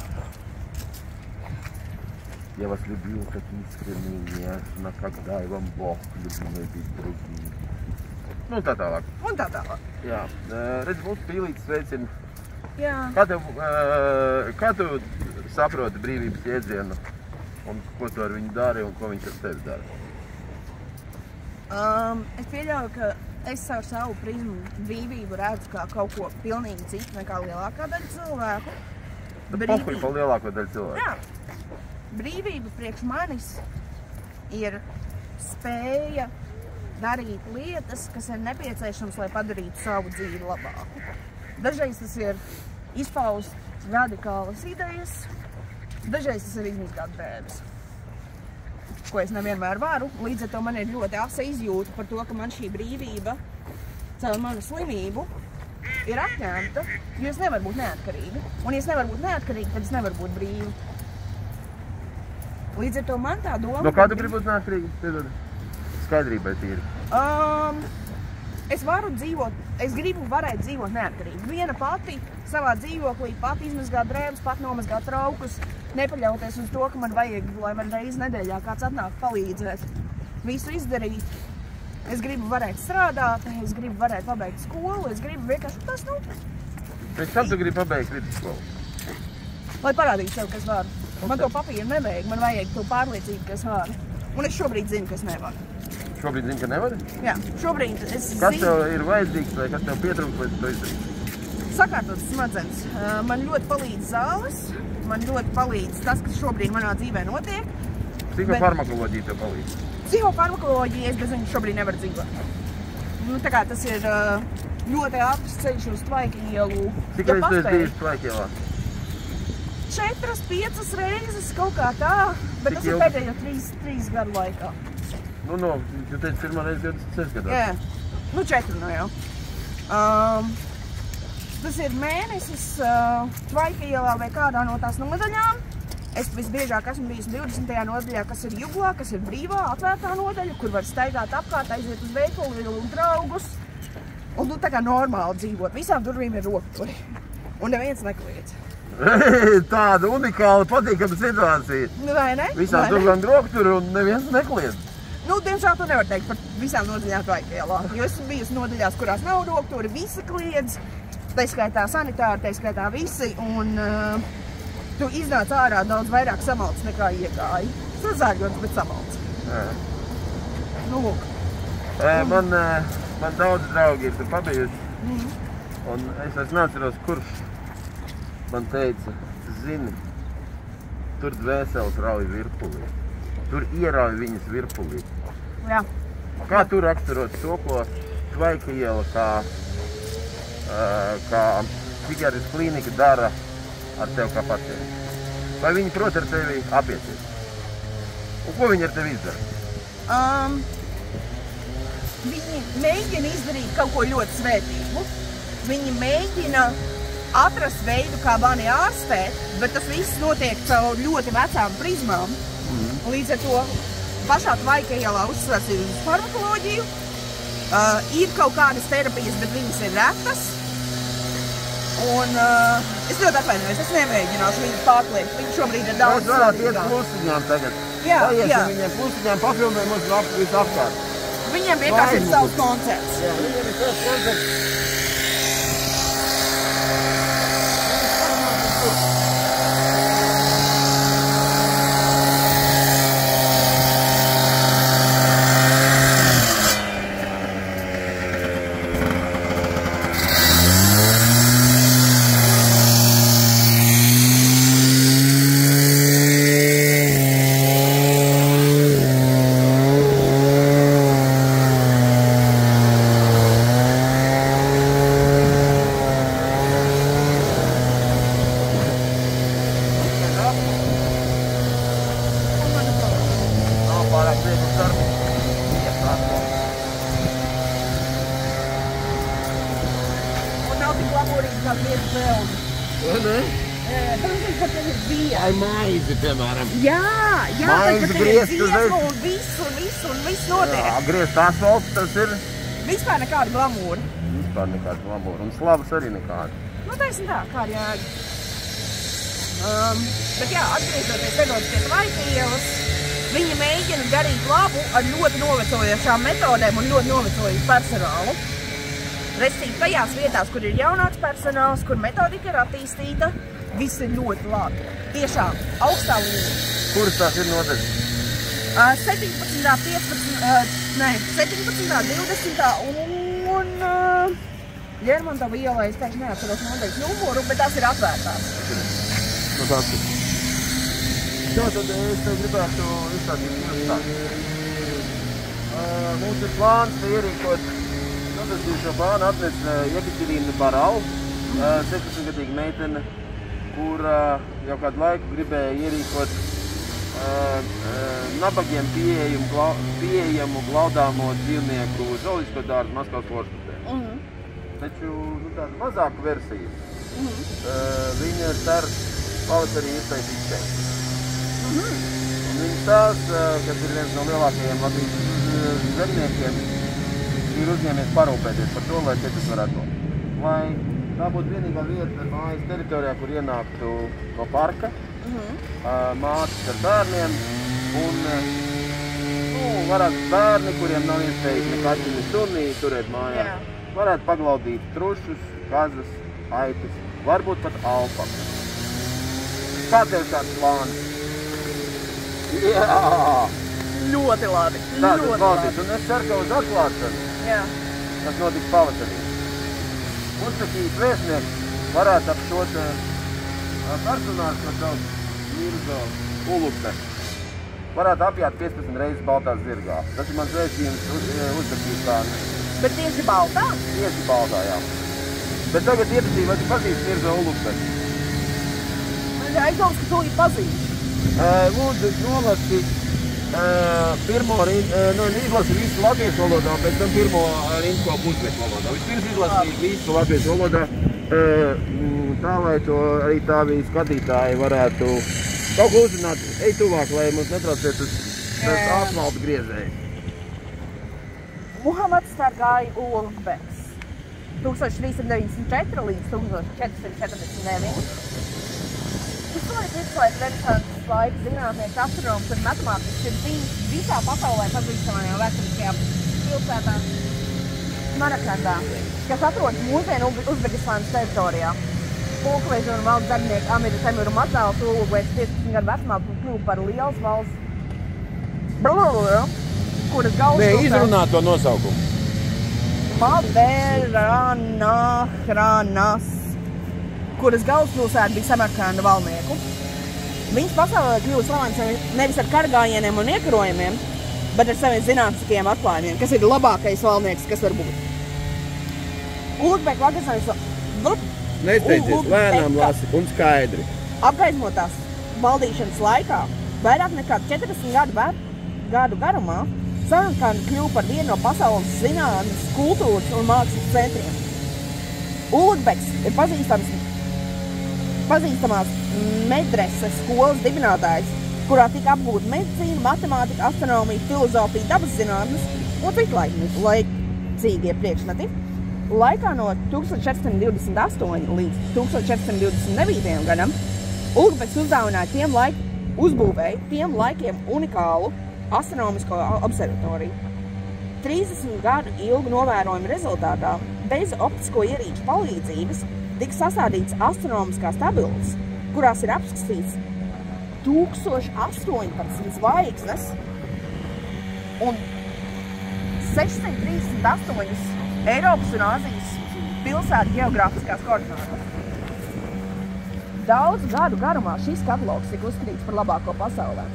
Я вас любил так искренне и нежно, когда и вам Бог любимый быть другим. Nu, tā tālāk. Un tā tālāk. Jā, redz, mūsu pīlītis sveicina. Jā. Kā tu saproti brīvības iedzienu un ko tu ar viņu dari un ko viņš ar tevi dara? Es pieļauju, ka es ar savu prizmu brīvību redzu kā kaut ko pilnīgi citu nekā lielākā daļa cilvēku. Pohuļ pa lielāko daļu cilvēku. Jā. Brīvība priekš manis ir spēja darīt lietas, kas ir nepieciešams, lai padarītu savu dzīvi labāku. Dažreiz tas ir izpaust radikālas idejas, dažreiz tas ir izmizgāt drēbes, ko es nevienmēr varu. Līdz ar to man ir ļoti asa izjūta par to, ka man šī brīvība caur manu slimību ir atņemta, jo es nevaru būt neatkarīga. Un ja es nevaru būt neatkarīga, tad es nevaru būt brīva. Līdz ar to man tā doma... No kā tu gribi būt neatkarīga? Skaidrībai tīri. Es varu dzīvot, es gribu varēt dzīvot neatkarīgi. Viena pati savā dzīvoklī, pati izmazgāt drēbes, pati nomazgāt traukus, nepaļauties uz to, ka man vajag, lai man reizi nedēļā kāds atnāk palīdzēt. Visu izdarīt. Es gribu varēt strādāt, es gribu varēt pabeigt skolu, es gribu vienkārši tas, nu... Pēc tam tu gribi pabeigt vidusskolu? Lai parādītu sev, ka es varu. Man to papīru nevajag, man vajag to pārliecību, ka es varu. Un es šobrīd zinu, ka es nevaru. Šobrīd zini, ka nevari? Jā, šobrīd es zinu. Kas tev ir vajadzīgs vai kas tev pietrūkst, lai tu to izdarītu? Sakārtot smadzenes. Man ļoti palīdz zāles, man ļoti palīdz tas, kas šobrīd manā dzīvē notiek. Psihofarmakoloģija tev palīdz? Psihofarmakoloģija, es bez viņas šobrīd nevaru dzīvot. Nu, tā kā tas ir ļoti ātrs ceļš uz Tvaika ielu. Cik reizes tu esi bijis Tvaika ielā? 4-5 reizes kaut kā tā, bet tas ir pēdējo 3 gadu laikā. Nu, tu teici pirmā reize 26 gadā. Jā, nu 4 no jau. Tas ir mēnesis Tvaika ielā vai kādā no tās nodaļām. Es visbiežāk esmu bijis 20. nodaļā, kas ir Juglā, kas ir brīvā, atvērtā nodaļa, kur var staigāt apkārt, aiziet uz veikalu un draugus. Un tā kā normāli dzīvot. Visām durvīm ir rokturi. Un neviens nekliedz. Tāda unikāla, patīkama situācija. Vai ne? Visām durvīm rokturi un neviens nekliedz. Nu, diemžēl to nevar teikt par visām nodaļām Tvaika ielā. Jo esmu bijusi nodaļās, kurās nav rokturi, visi kliedz. Tā skaitā sanitāri, tā skaitā visi. Un tu iznāc ārā daudz vairāk samalts nekā iegāji. Sazāļots, bet samalts. Nu, lūk. Man daudz draugi ir tur pabijuši. Un es vairs neatceros, kurš man teica, zini, tur dvēseles rauj virpulī. Tur ierauj viņas virpulī. Jā. Kā tu raksturot to, ko Tvaika iela kā psihiatriskas klīnika dara ar tevi kā pacientu? Vai viņi prot ar tevi apieties? Un ko viņi ar tevi izdara? Viņi mēģina izdarīt kaut ko ļoti svētīgu. Viņi mēģina atrast veidu, kā mani ārstēt, bet tas viss notiek caur ļoti vecām prizmām. Līdz ar to pašā Tvaika ielā uzsvars ir uz farmakoloģiju. Ir kaut kādas terapijas, bet viņas ir retas. Un es ļoti atvainojos, es nemēģināšu viņu pārkliegt. Viņi šobrīd ir daudz sodīgāk. Mēs varētu iet plusiņām tagad. Jā. Viņiem plusiņām pafilmē mums visu apkārt. Viņiem vienkārši ir savs koncerts. Jā, viņiem ir savs koncerts. Un nav tik laborīgi kā griezu peldi. Vai ne? Jā. tas ir bija. Ai, maizi, piemēram. Jā, maizi tas ir griezt dziesmu un viss notiek. Jā, griezt asfalts, tas ir... Vispār nekāda glamūra. Vispār nekāda glamūra. Un slavas arī nekāda. Nu, taisn tā, kā ir jēga. Bet jā, atgriežoties nedaudz pie Tvaikielas, viņi mēģina darīt labu ar ļoti novecojošām metodēm un ļoti novecojušu personālu. Restīvi tajās vietās, kur ir jaunāks personāls, kur metodika ir attīstīta, viss ir ļoti labi. Tiešām, augstā līnija. Kuras tās ir noteikti? 17, 20 un Ģermontova ielā, es teikšu, neatceros noteikti numuru, bet tās ir atvērtās. Nu, tās ir. Šo tad es tev gribētu izstādīt universitāti. Mums ir plāns ierīkot, šo plānu atnes Jekaterīna Barau, 16-gadīga meitene, kur jau kādu laiku gribēja ierīkot nabagiem pieejamu glaudāmo dzīvnieku zooloģisko dārzu Maskavas Ložputē. Taču tāda mazāka versija. Viņa cer pavasarī iztaisīt šeit. Viņa stāsta, kas ir viens no lielākajiem Latvijas zemniekiem, ir uzņēmies parūpēties par to, lai šeit varētu būt. Lai tā būtu vienīgā vieta mājas teritorijā, kur ienāktu no parka, mātes ar bērniem un varētu bērni, kuriem nav iespējas ne kaķiņu suni turēt mājā, varētu paglaudīt trušus, kazas, aitas, varbūt pat alpakas. Kā tev tāds plāns? Jā! Ļoti labi. Tātad valdīs, un es ceru, ka uz atklāšanu, kas notiks pavasarī. Uzsakīt vēstnieks varētu ap šo personāžu, ko sauc Mirzo Ulukbe, varētu apjāt 15 reizes baltā zirgā. Tas ir mans vēstījums uzsakīt tā. Bet tieši baltā? Tieši baltā, jā. Bet tagad iepazīju, vai tu pazīsti Mirzo Ulukbe? Man ir aizdoms, ka tu viņu pazīsti. Lūdzu, nolasi pirmo izlasi visu latviešu valodā, pēc tam pirmo rindkopu uzviešu valodā. Vispirms izlasīju visu latviešu valodā, tā, lai to arī tavi skatītāji varētu kaut ko uzzināt. Ej tuvāk, lai mums netraucēt uz asfalta griezēju. Muhamads Stargāja Ulukbeks 1394 līdz 1449. Historiski izklājas renesanses laika zinātnieks, astronoms un matemātiķis ir bijis visā pasaulē pazīstamajā vēsturiskajā pilsētā Marakandā, kas atrodas mūsdienu Uzbekistānas teritorijā. Pulkveža un valsts darbinieki Amira Temura Mazāls Ulukbeks 15 gadu vecumā kļuva par lielas valsts, kuras galvaspilsēta... Izrunā to nosaukumu. Maveranakhranas, kuras galvaspilsēta bija Samarkanda valnieku. Viņš pasaulē kļuva slavens nevis ar kargājieniem un iekarojumiem, bet ar saviem zinātniskiem atklājumiem, kas ir labākais valnieks, kas var būt. Ulukbeku Nesteidzies, lēnām lasi un skaidri. Apgaismotās valdīšanas laikā, vairāk nekā 40 gadu garumā, Samarkanda kļuva par vienu no pasaules zinātnes, kultūras un mākslas centriem. Ulukbeks ir pazīstamās medreses skolas dibinātājs, kurā tika apgūta medicīna, matemātika, astronomija, filozofija, dabas zinātnes un citlaizīgie priekšmeti. Laikā no 1428 līdz 1429 gadam Ulukbeks uzbūvēja tiem laikiem unikālu astronomisko observatoriju. 30 gadu ilgu novērojumu rezultātā bez optisko ierīču palīdzības tika sastādīts astronomiskās tabulas, kurās ir apskatīts 1018 zvaigznes un 638 Eiropas un Āzijas pilsētu geogrāfiskās koordinātas. Daudz gadu garumā šis katalogs tika uzskatīts par labāko pasaulē.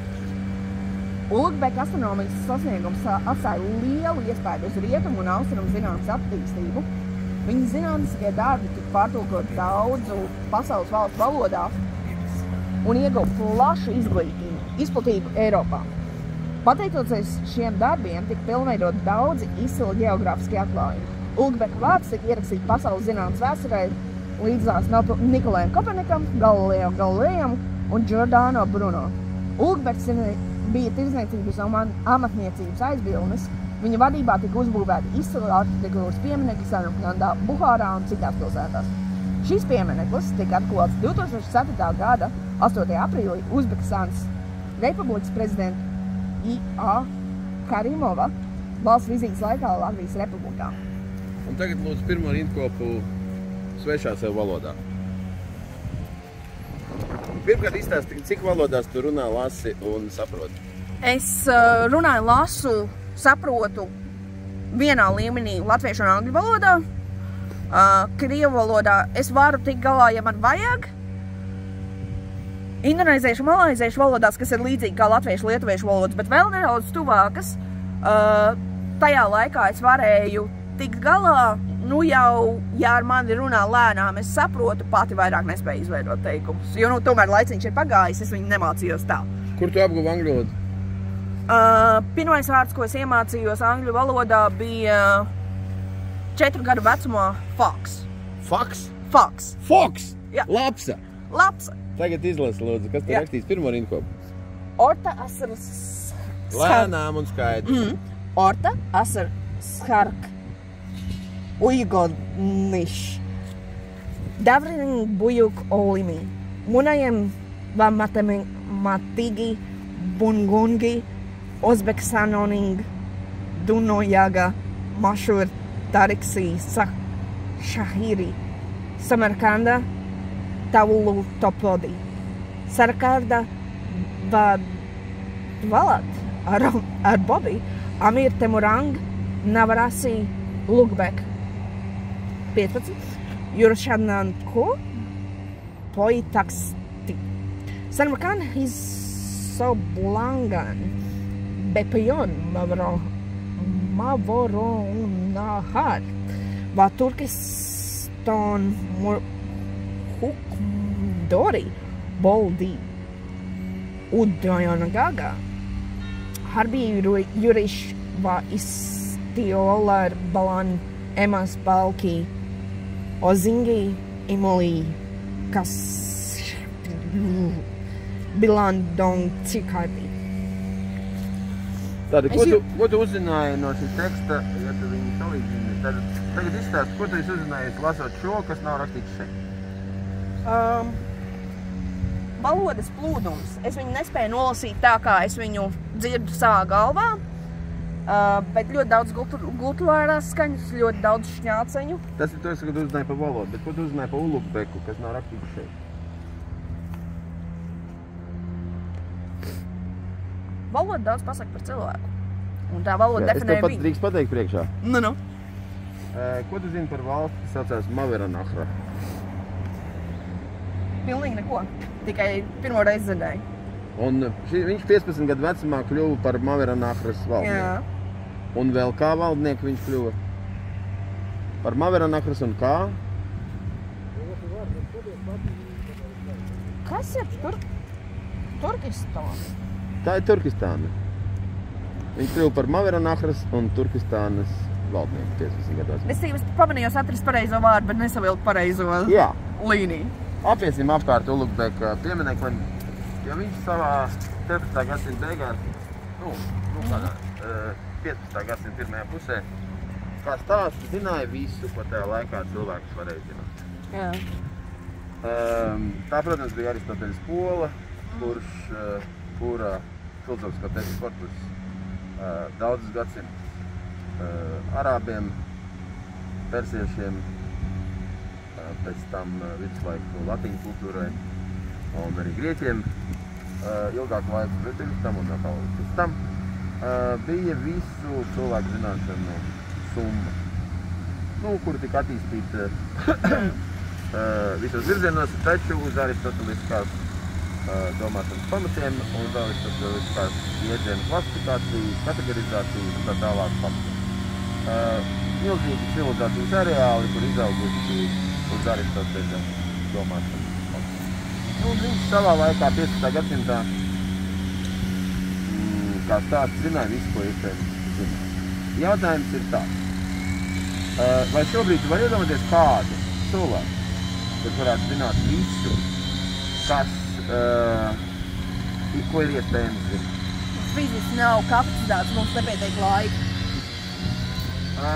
Ulukbeku astronomijas sasniegums atstāja lielu iespēju uz rietumu un austrumu zinātnes attīstību. Viņa zinātniskie darbi tika pārtulkoti daudzu pasaules valstu valodā un ieguva plašu izplatību Eiropā. Pateicoties šiem darbiem, tika pilnveidot daudzi izcili geogrāfiski atklājumi. Ulukbeku vārds tika ierakstīts pasaules zinātnes vēsturē līdzās Nikolajam Kopernikam, Galileo Galilejam un Giordano Bruno. Ulugbergs bija tirdzniecības un amatniecības aizbildnis. Viņa vadībā tika uzbūvēti izcili arhitektūras pieminekļi Samarkandā, Buhārā un citās pilsētās. Šis piemineklis tika atklāts 2004. gada 8. aprīlī Uzbekistānas Republikas prezidenta I.A. Karimova valsts vizītes laikā Latvijas Republikā. Un tagad lūdzu pirmo rindkopu svešā sev valodā. Pirmkārt izstāsti, cik valodās tu runā, lasi un saproti? Es runāju, lasu, saprotu vienā līmenī latviešu un angļu valodā. Krievu valodā es varu tikt galā, ja man vajag. Indonēziešu un malaiziešu valodās, kas ir līdzīgi kā latviešu, lietuviešu valodas, bet vēl nedaudz tuvākas. Tajā laikā es varēju tikt galā, nu jau, ja ar mani runā lēnām, es saprotu, pati vairāk nespēju izveidot teikumus. Jo, nu, tomēr laiciņš ir pagājis, es viņu nemācījos tā. Kur tu apguvi angļu valodu? Pirmais vārds, ko es iemācījos angļu valodā, bija 4 gadu vecumā Fox. Fox? Fox. Fox? Jā. Lapsa? Lapsa. Tagad izlasi, lūdzu, kas te rakstīs pirmo rindkopu? Orta asar Lēnām un skaidri. Orta asar skark. Uygodniš. Davrin bujuk olimi. Munayem va matematigi bungungi Ozbekistanoning Dunoyaga Mashur Tariksi Shahiri Samarkanda Tavulu Topodi Sarkarda Valat ar Bobby Amir Temurang Navarasi Lugbek 15 Yurshadnanko Poitaksti Samarkand is Soblangan Bepayon Mavoronahat Va Turkistan Hukdori Boldi Udayonagaga Harbi Yurish Va Istiolar Balan Emas Balki Ozingi Imoli Kas Bilandong Cikardi. Tātad, ko tu uzzināji no šī teksta, ja tu viņu salīdzini? Tagad izstāsti, ko tu esi uzzinājies lasot šo, kas nav rakstīts šeit? Valodas plūdums. Es viņu nespēju nolasīt tā, kā es viņu dzirdu savā galvā, bet ļoti daudz gutulārās skaņas, ļoti daudz šņāceņu. Tas ir to, ka tu uzzināji par valodu, bet ko tu uzzināji par Ulugbeku, kas nav rakstīts šeit? Valoda daudz pasaka par cilvēku. Un tā valoda definē viņu. Es tev pat drīkst pateikt priekšā. Nu. Ko tu zini par valsti, kas saucās Maveranahra? Pilnīgi neko. Tikai pirmo reizi dzirdēju. Un viņš 15 gadu vecumā kļuva par Maveranahras valdnieku. Jā. Un vēl kā valdnieku viņš kļuva? Par Maveranahras un kā? Kas ir Turkistāna? Tā ir Turkistāna. Viņš kļuva par Maveranahras un Turkistānas valdnieku 15 gados. Es pamanījos atrast pareizo vārdu, bet nesavilku pareizo līniju. Apiesim apkārt Ulugbeka piemineklim, jo viņš savā 14. gadsimta beigās, kādā 15. gadsimta pirmajā pusē, kā stāstu zināja visu, ko tajā laikā cilvēks varēja zināt. Jā. Tā, protams, bija Aristoteļa skola, kura filozofiskā teksta korpus daudzus gadsimtus arābiem, persiešiem, pēc tam viduslaiku latīņu kultūrai un arī grieķiem, ilgāku laiku britiļistam un tālāk. Pēc tam bija visu cilvēku zināšanu summa, kuru tika attīstīta visos virzienos, taču uz aristoteliskās domāšanas pamatiem un uz aristoteliskās iedzienu klasifikāciju, kategorizāciju un tā tālāk pamatiem. Milzīgi civilizācijas areāli, kur izauguši uz Aristoteļa domāšanas pamatiem. Viņš savā laikā 15. gadsimtā kā stāsts zināja visu, ko iespējams zināt. Jautājums ir tāds. Vai šobrīd var iedomāties kādu cilvēku, kas varētu zināt visu, kas, ko ir iespējams zināt. Fiziski nav kapacitātes, mums nepietiek laika.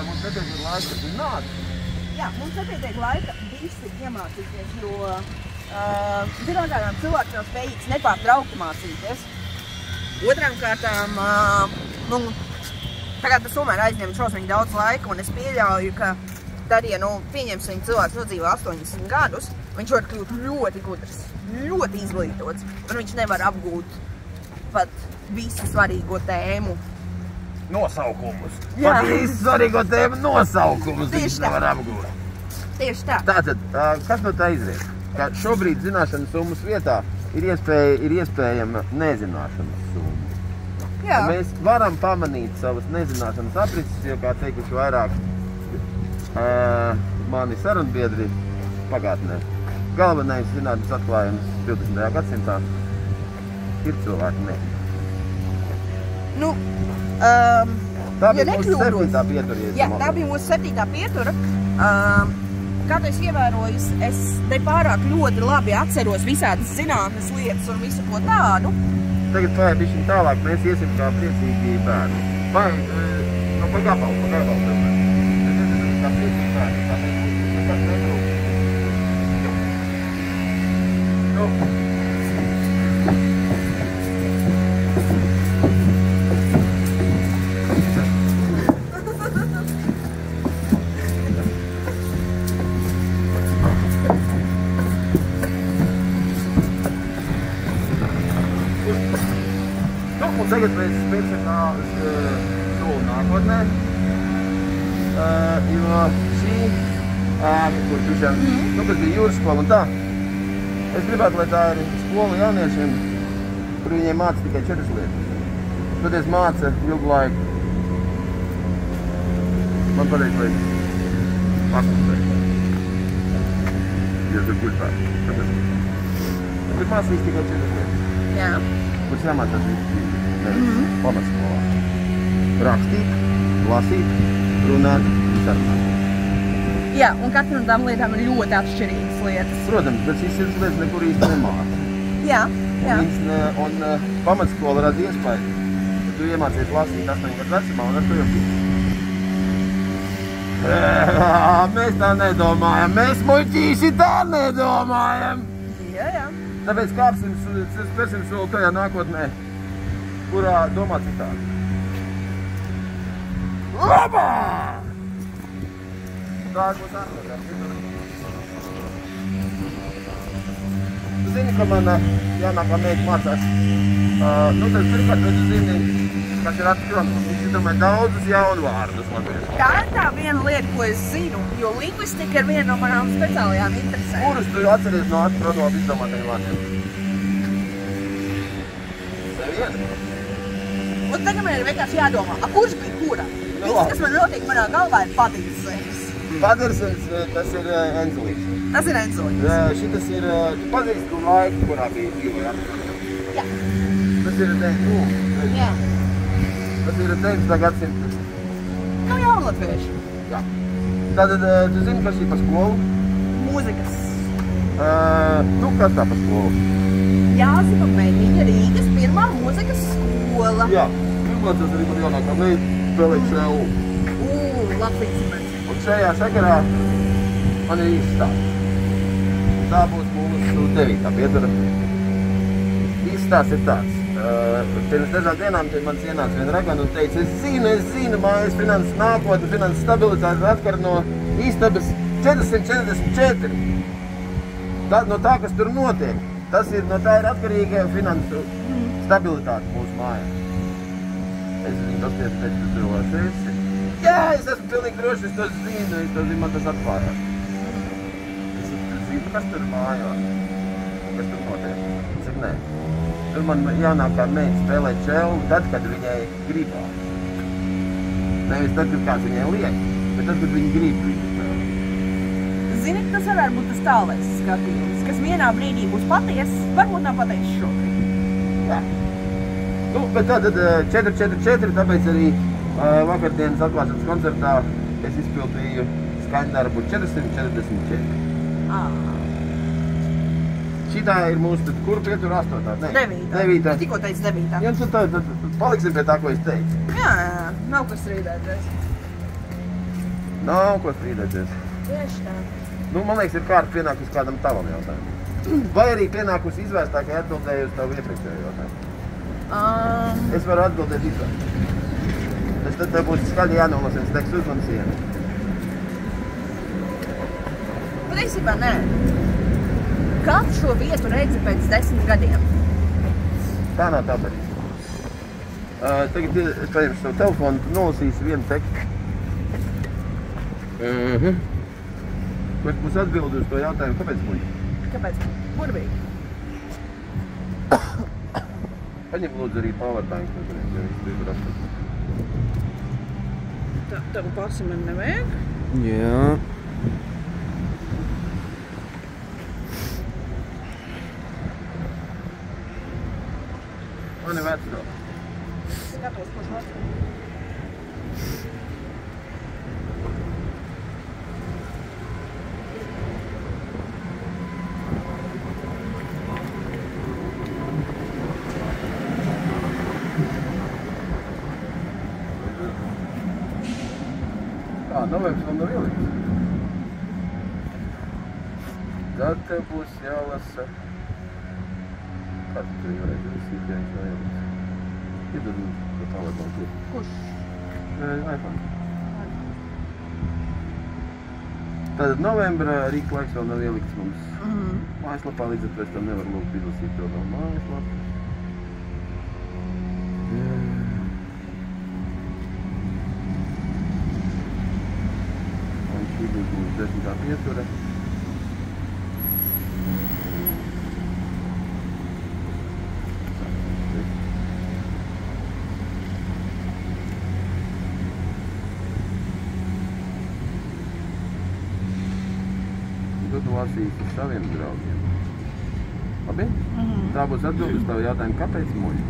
Mums nepietiek laika zināt? Jā, mums nepietiek laika visi iemācīties, jo pirmkārtām cilvēks nav spējīgs nepārtraukti mācīties. Otrām kārtām, tagad tas tomēr aizņem šausmīgi daudz laika, un es pieļauju, ka tad, ja pieņemsim cilvēks nodzīvo 80 gadus, viņš var kļūt ļoti gudrs, ļoti izglītots, un viņš nevar apgūt pat visu svarīgo tēmu. Nosaukumus. Pat visu svarīgo tēmu nosaukumus viņš nevar apgūt. Tieši tā. Tātad, kas no tā izriet? Ka šobrīd zināšanas summas vietā ir iespējama nezināšanas summa. Jā. Mēs varam pamanīt savas nezināšanas aprises, jo, kā teikuši vairāk mani sarunbiedri pagātnē. Galvenais zinātnes atklājums 20. gadsimtā ir cilvēku nezināšana. Tā bija mūsu 7. pietura. Jā, tā bija mūsu 7. pietura. Kā tu esi ievērojis, es nepārāk ļoti labi atceros visādas zinātnes lietas un visu ko tādu. Tagad paiet bišķiņ tālāk, mēs iesim kā priecīgi bērni. Pa gabalu. Mēs iesim kā priecīgi bērni, kā mēs nekas netrūk. Tagad mēs spēcam soli nākotnē, jo šī ēka, kur tiešām, kas bija jūras skola un tā, es gribētu, lai tā ir skola jauniešiem, kur viņiem māca tikai 4 lietas. Toties māca ilgu laiku. Man pateiks, lai 8 lietas. Jo tur guļpēr. Tur mācīs tikai 4 lietas. Jā. Kurš jāmācās visi. Pamatskolā. Rakstīt, lasīt, runāt un sarunāt. Jā, un katra no tām lietām ir ļoti atšķirīgas lietas. Protams, bet šīs lietas nekur īsti nemāca. Jā. Un pamatskola rada iespēju, ka tu iemācies lasīt 8 gadu vecumā un ar to jau mēs tā nedomājam, mēs muļķīši tā nedomājam. Jā. Tāpēc spērsim soli tajā nākotnē, kurā domā citādi. Labā! Tā būs atmazāk. Tu zini, ka man jaunākā meita mācās. Tad pirmkārt, tu zini, kas ir atkrona. Viņš ir domāju daudzus jaunu vārdus latviešu. Tā ir tā viena lieta, ko es zinu, jo lingvistika ir viena no manām speciālajām interesēm. Kurus tu atceries no atkrona izdomātajiem vārdiem? Nevienu. Un tagad man ir vienkārši jādomā, kurš bija kura? Viss, kas man notiek manā galvā, ir Padirsens. Padirsens, tas ir Enzelīts. Tas ir Enzelīts. Šitas ir, tu pazīsti laiku, kurā bija dzīvoja atkrona. Jā. Tas ir 19. gadsimta. Jaunlatvieši. Jā. Tātad, tu zini, kas ir par skolu? Mūzikas. Kas tā par skolu? Jāzipa Mediņa, Rīgas pirmā mūzikas skola. Jā, mācās arī par jaunākā meita spēlēt čelu. Labi izmēķi. Un šajā sakarā man ir izstāsts. Tā būs mūsu 9. pietura. Izstāsts ir tāds. Pirms dažām dienām man ienāca viena ragana un teica, es zinu, mājas finanses nākotne, finanses stabilitāte atkar no istabas 444. No tā, kas tur notiek. No tā ir atkarīga finansu stabilitāte mūsu mājā. Es viņu paskatījos, ka tu cilvēks esi. Jā, es esmu pilnīgi droši, es to zinu, man tas atklājās. Es zinu, kas tur mājā, kas tur notiek. Es saku, nē. Tur man jaunākā meita spēlē čelu tad, kad viņai gribās. Nevis tad, kad kāds viņai liek, bet tad, kad viņa grib viņu spēlēt. Zini, tas varētu būt tas tālais skatījums, kas vienā brīdī būs patiess, varbūt nav pateicis šobrīd. Jā. Bet tātad 444, tāpēc arī vakardienas atklāšanas koncertā es izpildīju skaņdarbu 444. šitā ir mūsu, tad kur pietur 8? Ne? 9. Tikko teicu 9. Jā, tad paliksim pie tā, ko es teicu. Jā, nav ko strīdēties. Nav ko strīdēties. Tieši tā. Nu, man liekas, ir kārta pienākusi kādam tavam jautājumam. Vai arī pienākusi izvērstākai atbildēju uz tavu iepriekšējo jautājumu? Es varu atbildēt izvērst. Tad tev būs skaļi jānolasins teksts uz manas sienas. Patiesībā nē. Kad šo vietu redzi pēc 10 gadiem? Tā nav tā pareizi. Tagad es paņemšu savu telefonu, tu nolasīsi vienu tekstu. Vai būs atbildi uz to jautājumu, kāpēc muļi? Kāpēc? Burvīgi. Paņem lūdzu arī powerbank, ja viņš bija rakstīt. Tavu pasi man nevajag? Jā. Man ir vecā. Skatos, kurš vecā. Novembris vēl nav ielikts. Tad tev būs jālasa. Kā tu tev jāreiz ielasīt, ja viņš nav ielikts? Iedod mums to tālāk kur. Kurš? iPhone. Tātad novembra rīka laiks vēl nav ielikts mums mājaslapā, līdz ar to es tam nevaru lūgt izlasīt to vēl mājaslapu. Šī būs mūsu 10. pietura. Tu lasīsi saviem draugiem. Labi? Tā būs atbildi uz tavu jautājumu, kāpēc muļi?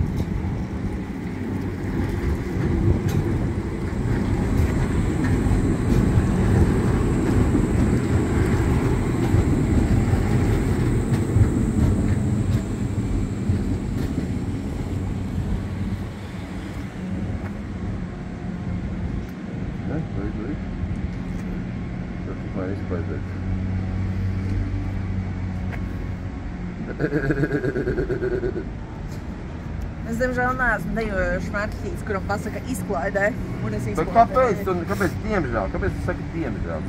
Es, diemžēl, neesmu dejojošs marķītis, kuram pasaka izklaidē, un es izklaidēju. Bet kāpēc diemžēl? Kāpēc tu saki diemžēl?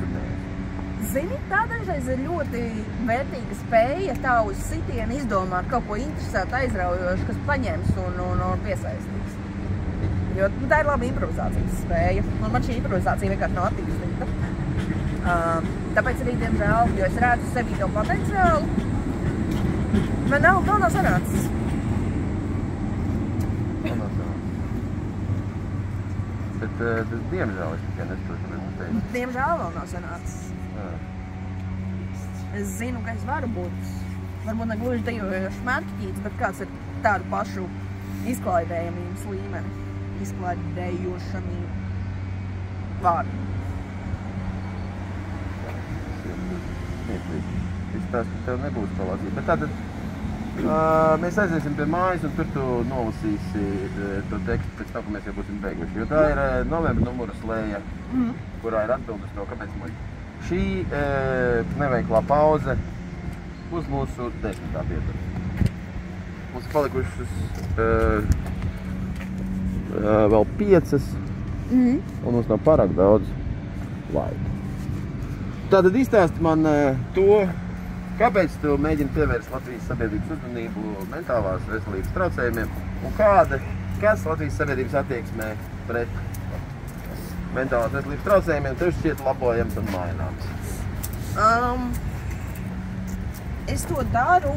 Zini, tā dažreiz ir ļoti vērtīga spēja tā uz sitienu izdomāt kaut ko interesētu, aizraujošu, kas paņems un piesaistīs. Jo tā ir laba improvizācijas spēja, un man šī improvizācija vienkārši nav attīstīta. Tāpēc arī, diemžēl, jo es redzu sevī to potenciālu, man nav sanācis. Bet tas diemžēl es tikai nesaprotu, kāpēc tu teici. Diemžēl vēl nav sanācis. Es zinu, ka es varu būt, varbūt ne gluži dejojošs marķītis, bet kāds ir tādu pašu izklaidējamības līmeni. Izklaidējošamību vārdu. Es tās, ka tev nebūs to lasīt. Bet tātad mēs aiziesim pie mājas un tur tu nolasīsi to tekstu pēc tam, ka mēs jau būsim beiguši. Jo tā ir novembra numura slēja, kurā ir atbildes to, kāpēc muļi. Šī neveiklā pauze būs mūsu 10. pietura. Mums ir palikušas vēl 5, un mums nav pārāk daudz laika. Tātad izstāsti man to, kāpēc tu mēģini pievērst Latvijas sabiedrības uzmanību mentālās veselības traucējumiem un kāds Latvijas sabiedrības attieksmē pret mentālās veselības traucējumiem tev šķiet labojams un maināms? Es to daru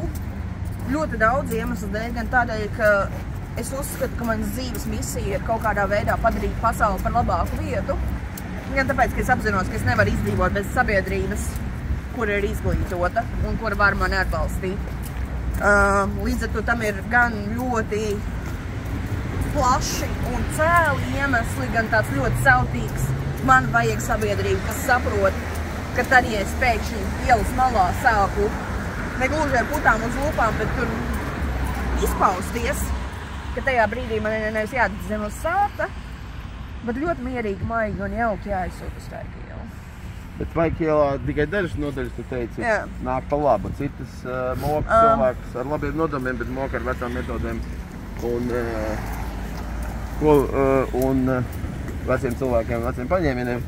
ļoti daudz iemeslu dēļ, gan tādēļ, ka es uzskatu, ka manas dzīves misija ir kaut kādā veidā padarīt pasauli par labāku vietu. Gan tāpēc, ka es apzinos, ka es nevaru izdzīvot bez sabiedrības, kura ir izglītota un kura var mani atbalstīt. Līdz ar to tam ir gan ļoti plaši un cēli iemesli, gan tāds ļoti sautīgs. Man vajag sabiedrību, kas saprot, ka tad, ja es pēkšņi ielas malā sāku negluži ar putām uz lūpām, bet tur izpausties, ka tajā brīdī man nevis jādara zem uz sāta, bet ļoti mierīgi, maigi un jauki jāizsūt uz Tvaikielu. Bet Tvaikielā tikai dažas nodaļas, tu teici, nāk pa labu. Citas moka cilvēkus ar labiem nodomiem, bet moka ar vecām metodēm un veciem cilvēkiem, veciem paņēmieniem.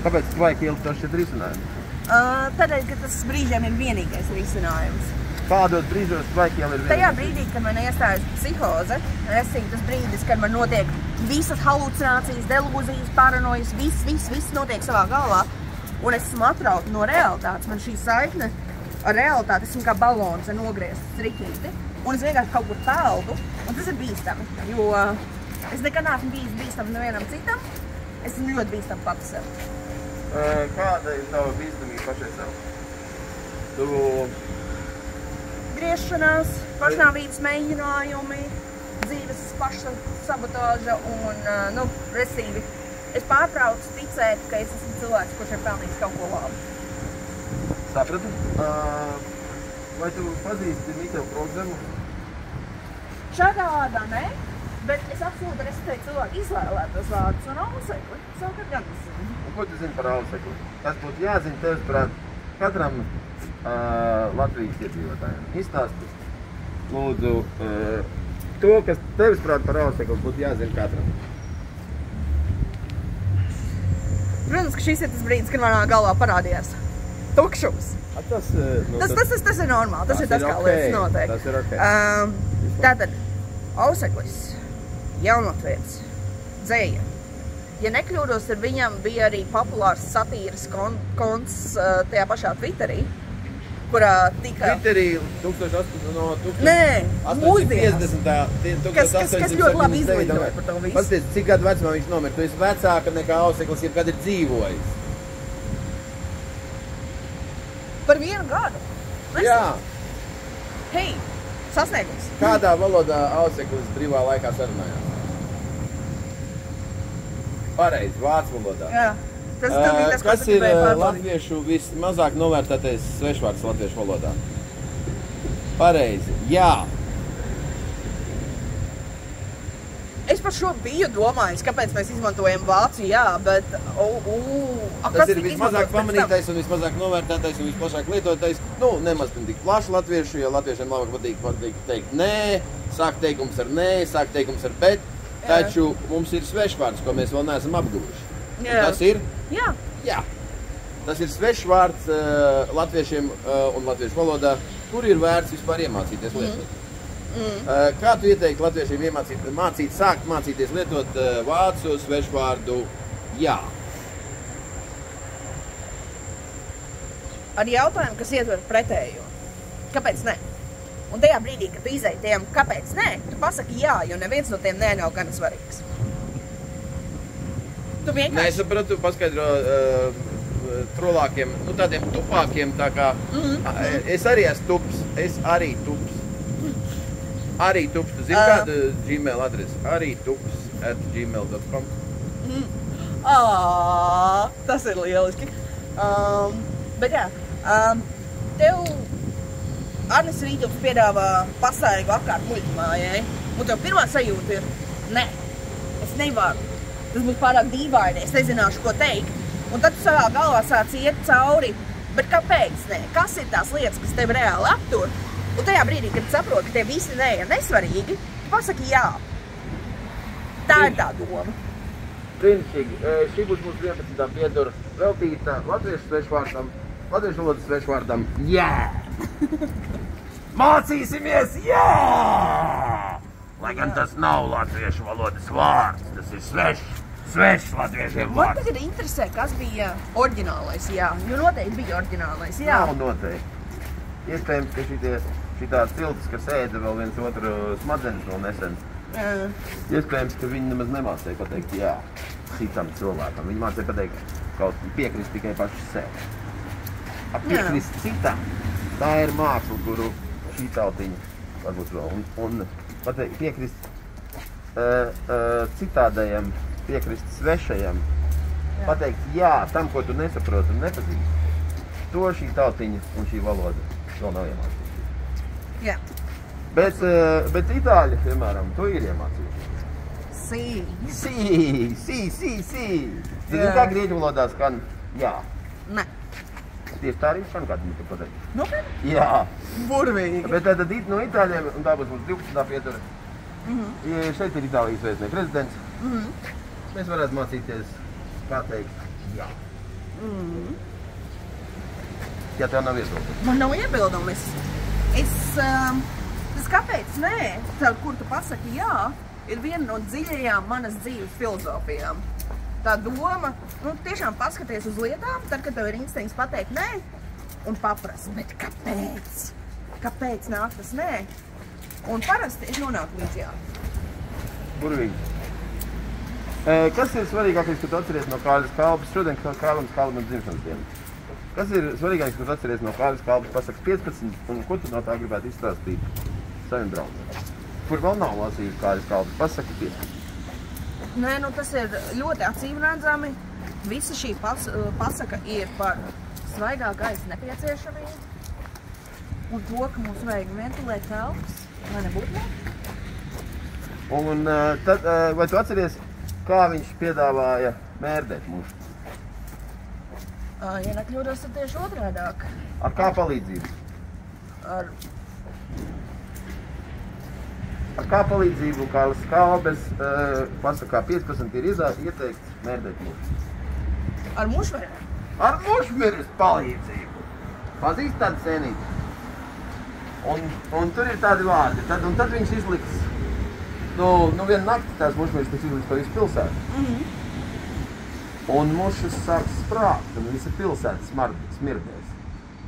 Kāpēc Tvaikiela tas šeit risinājums? Tādēļ, ka tas brīžiem ir vienīgais risinājums. Kādos brīžos Tvaikiela ir vienīgais? Tajā brīdī, kad man iestājas psihoze, respektīvi tas brīdis, kad man notiek visas halucinācijas, delūzijas, paranojas, viss notiek savā galvā, un es esmu atrauta no realitātes. Man šī saikne ar realitāti esmu kā balons ar nogrieztu striķīti, un es vienkārši kaut kur peldu, un tas ir bīstami, jo es nekad neesmu bijis bīstami nevienam citam, es esmu ļoti bīstami pati sev. Kāda ir tava bīstamība pašai sev? Tu... Griešanās, pašnāvības mēģinājumi, dzīves pašsabotāža un, respektīvi, es pārtraucu ticēt, ka es esmu cilvēks, kurš ir pelnījis kaut ko labu. Sapratu. Vai tu pazīsti Miķelu Prokzemu? Šādā vārdā ne, bet es absolūti respektēju cilvēku izvēlētos vārdus un ausekli. Savukārt gan es zinu. Un ko tu zini par ausekli? Tas būtu jāzina tevis prāt katram Latvijas iedzīvotājiem. Izstāsti, lūdzu, to, kas tevis prāt par ausekli, būtu jāzina katram. Protams, ka šis ir tas brīdis, kad manā galvā parādījās tukšums. Tas ir normāli, tas ir tas, kā lietas notiek. Tas ir ok. Tātad, auseklis, jaunatvietis, dzēja. Ja nekļūdos, ar viņam bija arī populārs satīras konts tajā pašā Twitterī, kurā tika... Twitterī no 1850. Kas ļoti labi izlidoja par to visu. Pasties, cik gadu vecumā viņš nomir? Tu esi vecāka nekā auseklis, jebkad ir dzīvojis. Par 1 gadu? Jā. Hei, sasniegums. Kādā valodā auseklis brīvā laikā sarunājās? Pareizi, vācu valodā. Jā. Kas ir latviešu vismazāk novērtētais svešvārds latviešu valodā? Pareizi, jā. Es par šo biju domājis, kāpēc mēs izmantojam vācu, jā, bet... Tas ir vismazāk pamanītais un vismazāk novērtētais un visplašāk lietotais. Nu, nemaz tik plaši latviešu, jo latviešiem labāk patīk teikt nē, sāk teikums ar nē, sāk teikums ar bet. Taču mums ir svešvārds, ko mēs vēl neesam apguvuši. Tas ir? Jā. Jā. Tas ir svešvārds latviešiem un latviešu valodā, kur ir vērts vispār iemācīties lietot. Kā tu ieteiktu latviešiem sākt mācīties lietot vācu svešvārdu jā? Ar jautājumu, kas ietver pretējo. Kāpēc ne? Un tajā brīdī, kad tu izēji tiem, kāpēc nē, tu pasaki jā, jo neviens no tiem nē nav gan svarīgs. Tu vienkārši... Nesapratu, paskaidro trolākiem, tādiem tupākiem, tā kā es arī esmu tups, Arī tups, tu zini kādu Gmail adresi? aritups@gmail.com. Tas ir lieliski. Bet jā, tev Arnis Rītups piedāvā pasaigu apkārt muļķmājai, un tev pirmā sajūta ir, nē, es nevaru, tas būs pārāk dīvaini, es nezināšu, ko teikt, un tad tu savā galvā sāc iet cauri, bet kāpēc nē? Kas ir tās lietas, kas tev reāli aptur? Un tajā brīdī, kad saproti, ka tie visi nē ir nesvarīgi, tu pasaki jā. Tā ir tā doma. Brīnišķīgi. Šī būs mūsu 11. piedura veltīta latviešu valodas svešvārdam jā! Mācīsimies jā! Lai gan tas nav latviešu valodas vārds, tas ir svešs latviešiem Man vārds. tagad interesē, kas bija oriģinālais jā, jo noteikti bija oriģinālais jā. Nav noteikti. Iespējams, ka šitās ciltis, kas ēda vēl viens otru smadzenes vēl nesen. Iespējams, ka viņi nemaz nemācēja pateikt jā citam cilvēkam. Viņi mācēja pateikt kaut piekrist tikai paši sev. Piekrist citam. Tā ir māksla, kuru šī tautiņa varbūt vēl. Un pateikt, piekrist citādajam, piekrist svešajam. Pateikt jā tam, ko tu nesaproti un nepazīsti. to šī tautiņa un šī valoda vēl nav iemācījuši. Jā. Bet itāļi, piemēram, to ir iemācījuši. Sī. Zini, kā grieķu valodā skan jā? Nē. Tieši tā arī skan, kādu mēs pateikt. Nopietni? Jā. Burvīgi. Bet tad no itāļiem, un tā būs mums 12. pietura, šeit ir Itālijas vēstnieku prezidents. Mēs varētu mācīties, kā teikt jā. Ja tev nav iebildumi. Man nav iebildumis. Tas kāpēc nē, caur kur tu pasaki jā, ir viena no dziļajām manas dzīves filozofijām. Tā doma, tiešām paskaties uz lietām, tad, kad tev ir instinkts pateikt nē, un paprasti, bet kāpēc? Kāpēc nāk tas nē? Un parasti es nonāku līdz jā. Burvīgi. Kas ir svarīgākais, kad tu atceries no Kāļas Kalbas? Šodien Kālim Kalbam dzimšanas diena. Kas ir svarīgākais, kad tu atceries no Kāļas Kalbas pasakas 15, un ko tu no tā gribētu izstāstīt saviem draugiem? Kur vēl nav lasījuši Kāļas Kalbas pasaka 15? Nē, tas ir ļoti acīmredzami. Visa šī pasaka ir par svaigā gaisa nepieciešamību un to, ka mums vajag ventilēt telpas, lai nebūtu labi. Un tad, vai tu atceries, kā viņš piedāvāja mērdēt mušu? Ja nekļūdos, tad tieši otrādāk. Ar kā palīdzību? Ar kā palīdzību Kāļas Kalbas pasakā 15 ir ieteikts mērdēt mušu? Ar mušmeri? Ar mušmeres palīdzību. Pazīst tādu sēnīti. Un tur ir tādi vārdi. Un tad viņš izliks, vienu nakti tās mušmeres izliks pa visu pilsētu. Un mušas sāk sprākt, un visa pilsēta smirdēs.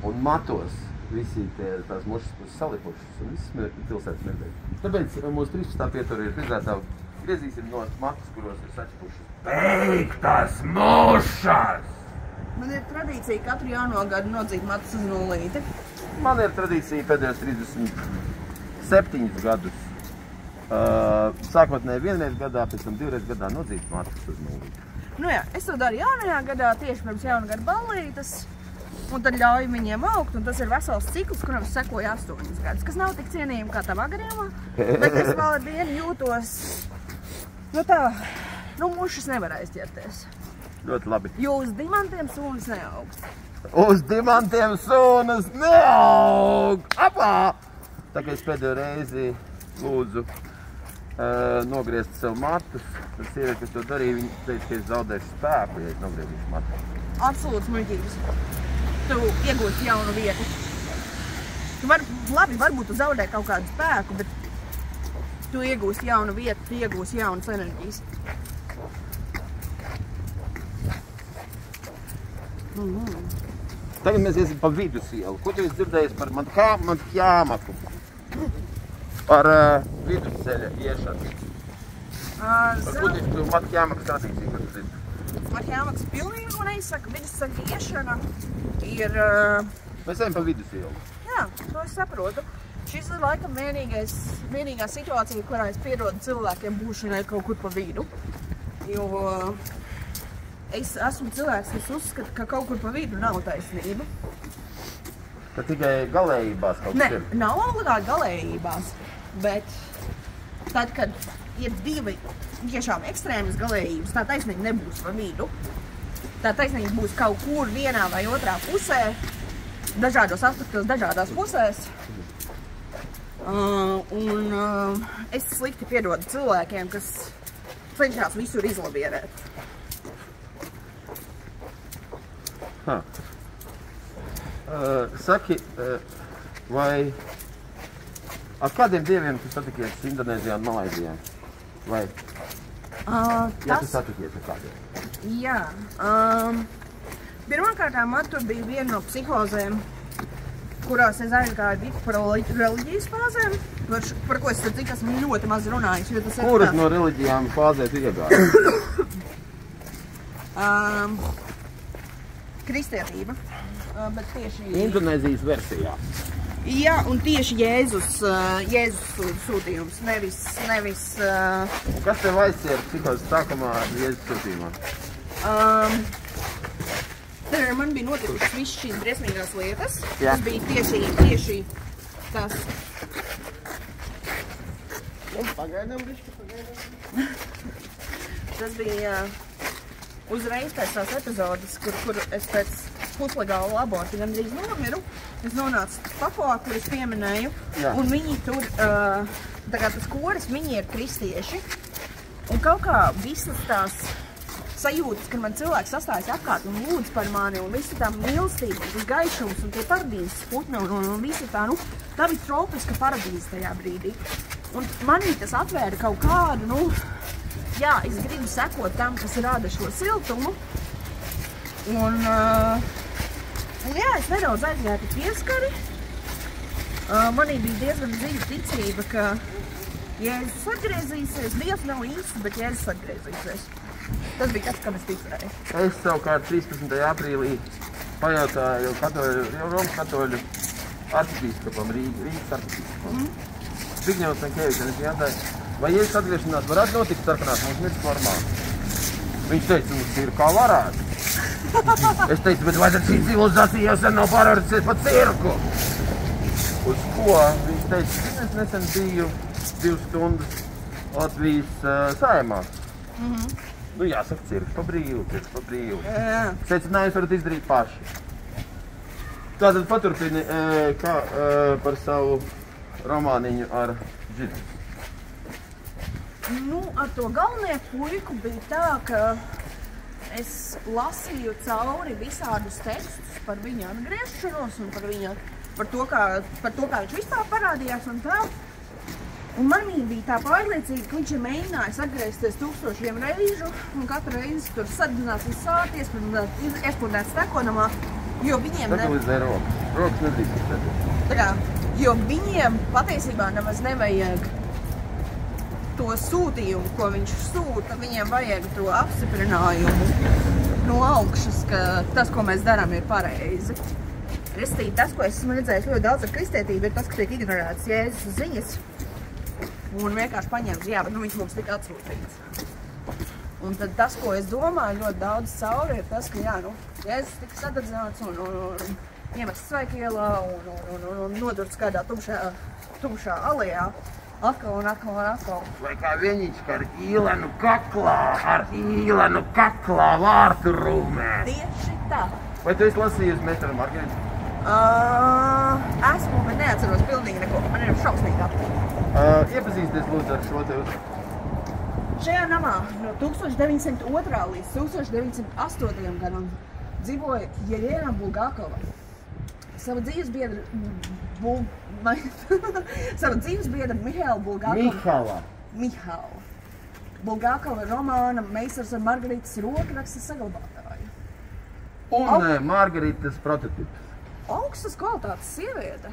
Un matos visi tās mušas būs salipušas, un visi pilsētas smirdēs. Tāpēc mūsu 13. pietura ir prizētāva. Griezīsim no matus, kuros ir sačapušas. Beigtas mušas! Man ir tradīcija katru jauno gadu nodzīt matus uz nulīti. Man ir tradīcija pēdējos 37 gadus. Sākotnēji vienreiz gadā, pēc tam divreiz gadā nodzīt matus uz nulīti. Es to daru jaunajā gadā, tieši pirms jauna gada ballītes, un tad ļauju viņiem augt, un tas ir vesels cikls, kuram sekoja 8 gadus, kas nav tik cienījami kā tavā gadījumā, bet es vēl ar dienu jūtos, mušas nevar aizķerties. Ļoti labi. Jo uz dimantiem sūnas neaug. Uz dimantiem sūnas neaug! Apā! Tā kā es pēdējo reizi lūdzu nogriezt sev matus, tad sieviete, kas to darīja, viņa teica, ka es zaudēšu spēku, ja es nogriezīšu matus. Absolūts muļķības. Tu iegūsi jaunu vietu. Varbūt tu zaudē kaut kādu spēku, bet tu iegūsi jaunu vietu, tu iegūsi jaunas enerģijas. Tagad mēs iesim pa vidusielu. Ko tu esi dzirdējis par Matjāmaku? Par vidusceļa iešanu. Par ko tu Matjāmakas tradīciju, ko tu zini? Matjāmakas pilnīgi neko neizsaka. Vidusceļa iešana ir... Mēs ejam pa vidusielu. Jā, to es saprotu. Šis ir laikam vienīgā situācija, kurā es piedodu cilvēkiem būšanai kaut kur pa vidu. Jo es esmu cilvēks, kas uzskata, ka kaut kur pa vidu nav taisnība. Ka tikai galējībās kaut kas ir? Nē, nav obligāti galējībās, bet tad, kad ir divi tiešām ekstrēmas galējības, tā taisnība nebūs pa vidu. Tā taisnība būs kaut kur vienā vai otrā pusē, dažādos aspektos, dažādās pusēs. Es slikti piedodu cilvēkiem, kas cenšas visur izlabierēt. Saki, vai ar kādiem dieviem tu satikies Indonēzijā un Malaizijā? Vai? Ja tu satikies ar kādiem? Jā. Pirmkārt, man tur bija viena no psihozēm, kurās es aizgāju par reliģijas fāzēm, par ko es esmu ļoti maz runājis. Kuras no reliģijām fāzē tu iegāji? Kristietība. Bet tieši... Indonēzijas versijā. Jā, un tieši Jēzus sūtījums, nevis... Un kas tev aizcier psihozes sākumā Jēzus sūtījumā? Man bija notikušas viss šīs briesmīgās lietas. Tas bija tieši tas. Pagaidām. Tas bija uzreiz pēc tās epizodes, kur es pēc puslegāla aborta gandrīz nomiru. Es nonācu Papua, kur es pieminēju, un viņi tur, tā kā tas koris, viņi ir kristieši. Un kaut kā visas tās sajūtas, kad man cilvēks sastājas apkārt un lūdz par mani, un visi tā mīlestība, tas gaišums un tie paradīzes putni, un visi tā, tā bija tropiska paradīze tajā brīdī. Un manī tas atvēra kaut kādu, jā, es gribu sekot tam, kas rada šo siltumu. Un jā, es nedaudz aizgāju pēc pieskari. Manī bija diezgan dziļa ticība, ka Jēzus atgriezīsies, Dievs nav īsts, bet Jēzus atgriezīsies. Tas bija tas, kam es ticēju. Es savukārt 13. aprīlī pajautāju Romas katoļu arhibīskapam, Rīgas arhibīskapam. Zbigņevs Stankevičs, es jautāju, vai Jēzus atgriešanās varētu notikt sarkanās mūsu mirs formā? Viņš teica, mums ir kā varētu. Es teicu, bet vai tad šī civilizācija jau sen nav pārvērtusies pa cirku? Uz ko? Viņš teica, es nesen biju 2 stundas Latvijas saimā. Jāsaka, cirks pa brīvu. Es teicu, nē, jūs varat izdarīt paši. Tātad paturpini par savu romāniņu ar Džidu. Ar to galvenieku puiku bija tā, ka es lasīju cauri visādus tekstus par viņa atgriešanos un par to, kā viņš vispār parādījās un tā. Un man bija tā pārliecība, ka viņš ir mēģinājis atgriezties 1000 reižu un katru reizi tur sadzinās un sāties, iespundēts tekonamā, jo viņiem Stabilizē rokas. Rokas nedrīkst izteikt. Tā kā, jo viņiem patiesībā nemaz nevajag to sūtījumu, ko viņš sūta, viņiem vajag to apstiprinājumu no augšas, ka tas, ko mēs darām, ir pareizi. Restīvi, tas, ko es esmu redzējis ļoti daudz ar kristietību, ir tas, ka tiek ignorēts Jēzus ziņas. Un vienkārši paņemts, jā, bet viņš mums tika atsūtīts. Un tad tas, ko es domāju ļoti daudz cauri, ir tas, ka jā, Jēzus tika sadedzināts un iemests Sveikielā un nodurts kādā tumšā alejā. Atkal un atkal. Vai kā vienīčka ar īlenu kaklā vārtu rūmē. Tieši tā. Vai tu esi lasījusi Meistaru Margaritu? Esmu, bet neatceros pilnīgi neko. Man ir šausmīgi aptīk. Iepazīsties lūdzu ar šo te Šajā namā no 1902. līdz 1908. gadam dzīvoja Jelena Bulgakova. Sava dzīvesbiedra Mihaila Bulgakova. Mihaila Bulgakova romāna Meistars ar Margaritas rokrakstes saglabātāju. Un Margaritas prototips. Augstas kvalitātes sieviete.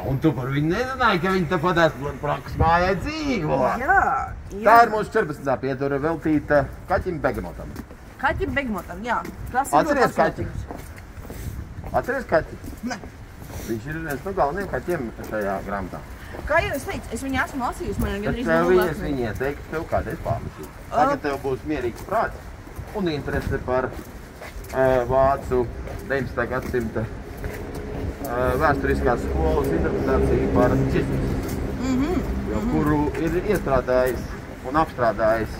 Un tu par viņu nezināji, ka viņa tāpatās blakus mājai dzīvo. Jā. Tā ir mūsu 14. pietura veltīta Kaķim Begemotam. Kaķim Begemotam, jā. Atceries kaķi? Atceries kaķi? Ne. Viņš ir viens no galvenajiem kaķiem šajā grāmatā. Kā jau es teicu, es viņu esmu lasījusi, man gandrīz tev viņa ieteiktu tev kādreiz pārlasīt. Tagad tev būs mierīgs prāts un interese par vācu 19. gadsimta vēsturiskās skolas interpretāciju par ķismus, kuru ir iestrādājis un apstrādājis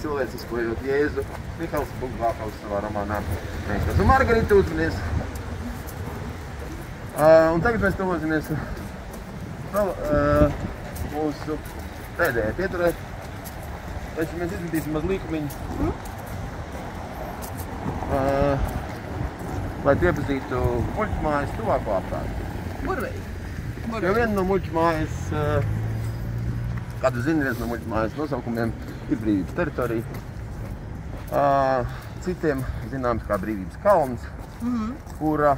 cilvēciskojot Jēzu Mihails Bulgakovs savā romānā Meistars un Margarita uzmanies. Un tagad mēs tuvosimies mūsu pēdējai pieturē. Mēs izskatīsim maz līkumiņu, lai tu iepazītu muļķu mājas tuvāko apkārt. Burvīgi. Jo viena no muļķu mājas, kādu zini, viens no muļķu mājas nosaukumiem ir Brīvības teritorija. Citiem zināms kā Brīvības kalns, kura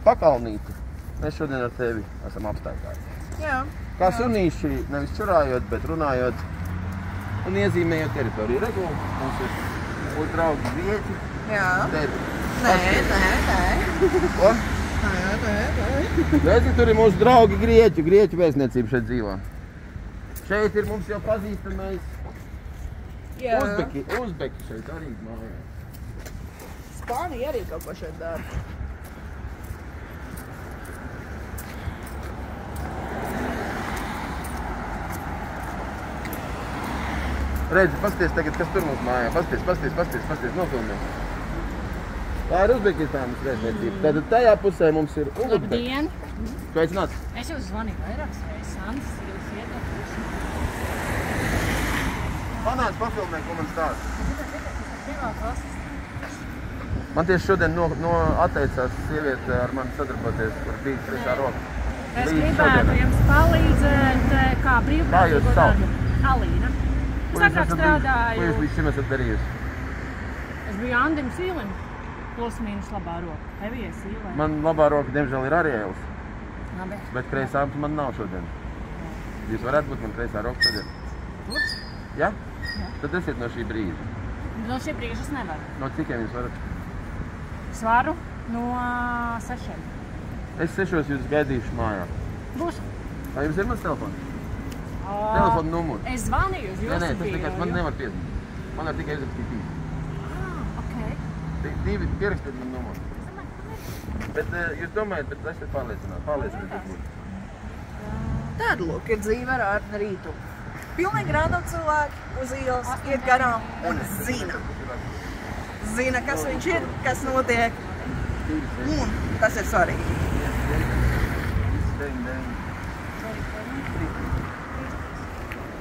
pakalnīti mēs šodien ar tevi esam apstaigājuši. Jā. Kā sunīši, nevis čurājot, bet runājot un iezīmējot teritoriju. Regu, mums ir mūsu draugi grieķi. Jā. Nē. Ko? Nē. Redzi, tur ir mūsu draugi grieķu vēstniecība šeit dzīvo. Šeit ir mums jau pazīstamais uzbeki šeit arī mājā. Spānija arī kaut ko šeit dara. Redzi, pasties tagad, kas tur mums mājā. Pasties, nofilmē. Tā ir Uzbekistānas vēstniecība. Tātad tajā pusē mums ir Uzbek. Labdien! Sveicināts! Es jūs zvanīju vairākas reizes, Sandis, jūs ietapuši. Panāc pafilmē, ko man stāst. Man tieši šodien atteicās sieviete ar mani sadarboties, kur bija trešā roka. Es gribētu jums palīdzēt, kā Kā jūs brīvprātīgo sauc? darbu. Alīna. Es agrāk Ko strādāju. jūs līdz šim esat darījusi? Es biju Andim Sīlim, plus mīnus labā roka. Tev ies īlē. Man labā roka, diemžēl, ir Ariēls, Labi. bet kreisā man nav šodien. Jūs varētu būt man kreisā roka šodien? Būs? Ja? Jā. Tad esiet no šī brīža. No šī brīža es nevaru. No cikiem jūs varat? Svaru no 6. Es 6 jūs gaidīšu mājā. Būs? Vai jums ir mans telefons? Telefona numurs. Es zvanīju uz jūsu Nē, tas biroju. tikai man nevar piezvanīt. Man var tikai izrakstīt īsti. Ok. Divi pierakstiet man numuru. Bet jūs domājat, bet esat pārliecināties būtu. Tāda lūk ir dzīve ar rītu. Pilnīgi random cilvēki uz ielas iet garām un zina. Zina, kas viņš ir, kas notiek. Un tas ir svarīgi.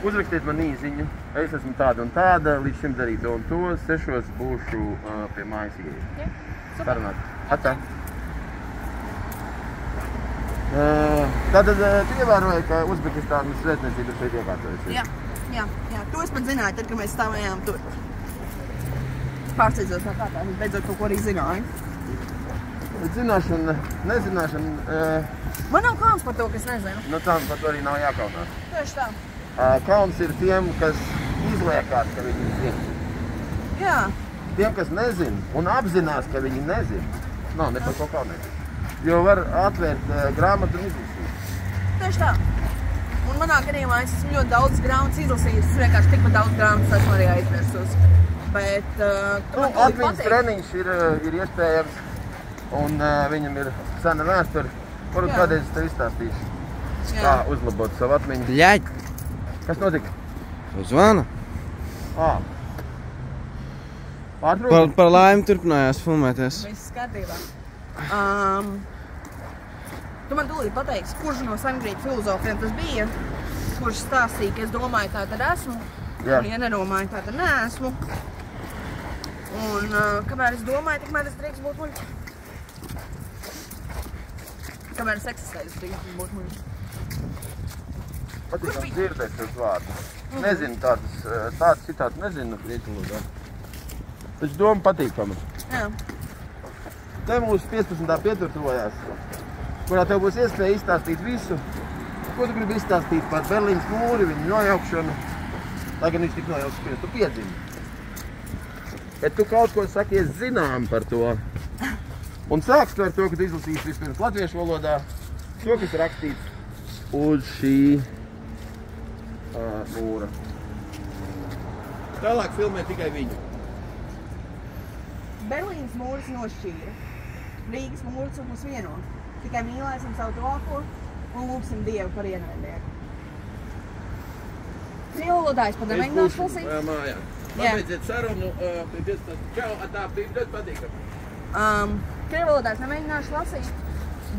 Uzrakstiet man īziņu. Es esmu tāda un tāda, līdz šim darīju to un to. 6 būšu pie mājas ieeja. Sarunāt. Atā. Tātad tu ievēroji, ka Uzbekistānas vēstniecība ir šeit iekārtojusies? Jā. To es pat zināju, tad, kad mēs stāvējām tur. Pārsteidzos no kā tā, es beidzot kaut ko arī zināju. Zināšana, nezināšana, Man nav kauns par to, ka es nezinu. no tām par to arī nav jākaunās. Tieši tā. Kauns ir tiem, kas izliekās, ka viņi zina. Jā. Tiem, kas nezina un apzinās, ka viņi nezina, nav ne par ko kaunēties. Jo var atvērt grāmatu un izlasīt. Tieši tā. Un manā gadījumā es esmu ļoti daudz grāmatas izlasījis. Es vienkārši tikpat daudz grāmatas esmu arī aizmirsus. Bet tu man to Atmiņas treniņš ir iespējams un viņam ir sena vēsture. Varbūt kādreiz es tev izstāstīšu, kā uzlabot savu atmiņu. Bļaļ! Kas notika? Zvana? Pārtrūkums? Par laimi turpinājās filmēties. Viss kārtībā. Tu man tūlīt pateiksi, kurš no sengrītu filozofiem tas bija, kurš stāstīja, ka es domāju, tā tad esmu, Jā. un ja nedomāju, tā tad neesmu. Un kamēr es domāju, tikmēr es drīkst būt muļķi. Kamēr es eksistēju, es drīkst būt muļķi. Patīkam dzirdēt šos vārdus. Nezinu tādas citātas, nezinu grieķu valodā. Taču doma patīkama. Jā. Te mūsu 15. pieturtuvojās, kurā tev būs iespēja izstāstīt visu, ko tu gribi izstāstīt par Berlīnas mūri, viņu nojaukšanu, lai gan viņš tik nojauks, pirms tu piedzimi. Bet tu kaut ko sakies zinām par to. Un sāks tu ar to, ka tu izlasīsi vispirms latviešu valodā to, kas rakstīts uz šī mūra. Tālāk filmē tikai viņu. Berlīnas mūris nošķīra. Rīgas mūris mūs vieno. Tikai mīlēsim savu tuvāko un lūgsim Dievu par ienaidnieku. Krievu valodā es pat nemēģināšu lasīt. Mājā. Pabeidziet sarunu. Čau, tā bija ļoti patīkami. Krievu valodā es nemēģināšu lasīt,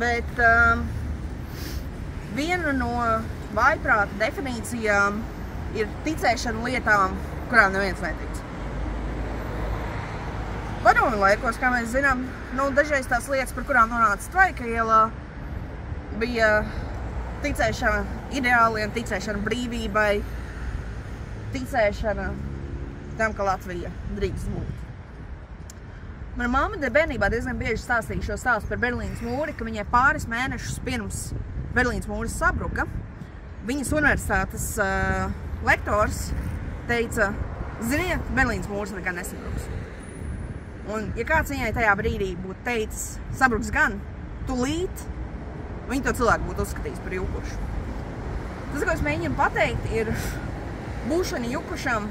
bet viena no vājprāta definīcijām ir ticēšana lietām, kurām neviens netic. Padomju laikos, kā mēs zinām, dažreiz tās lietas, par kurām nonāca Straika ielā, bija ticēšana ideāliem, ticēšana brīvībai, ticēšana tam, ka Latvija drīkst būt. Mana mamma bērnībā diezgan bieži stāstīja šo stāstu par Berlīnas mūri, ka viņai pāris mēnešus pirms Berlīnas mūris sabruka. Viņas universitātes lektors teica, ziniet, Berlīnas mūris nekad nesabruks. Un, ja kāds viņai tajā brīdī būtu teicis, sabruks gan, tūlīt, viņi to cilvēku būtu uzskatījis par jukušu. Tas, ko es mēģinu pateikt, ir būšana jukušam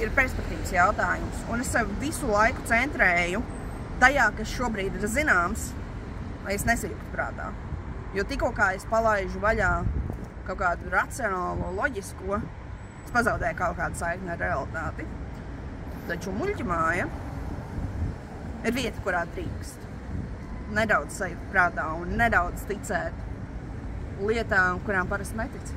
ir perspektīvas jautājums. Un es sev visu laiku centrēju tajā, kas šobrīd ir zināms, lai es nesajūtu prātā. Jo tikko kā es palaižu vaļā kaut kādu racionālo, loģisko, es pazaudēju kaut kādu saikni ar realitāti. Taču muļķa māja ir vieta, kurā drīkst nedaudz sajūt prātā un nedaudz ticēt lietām, kurām parasti netic.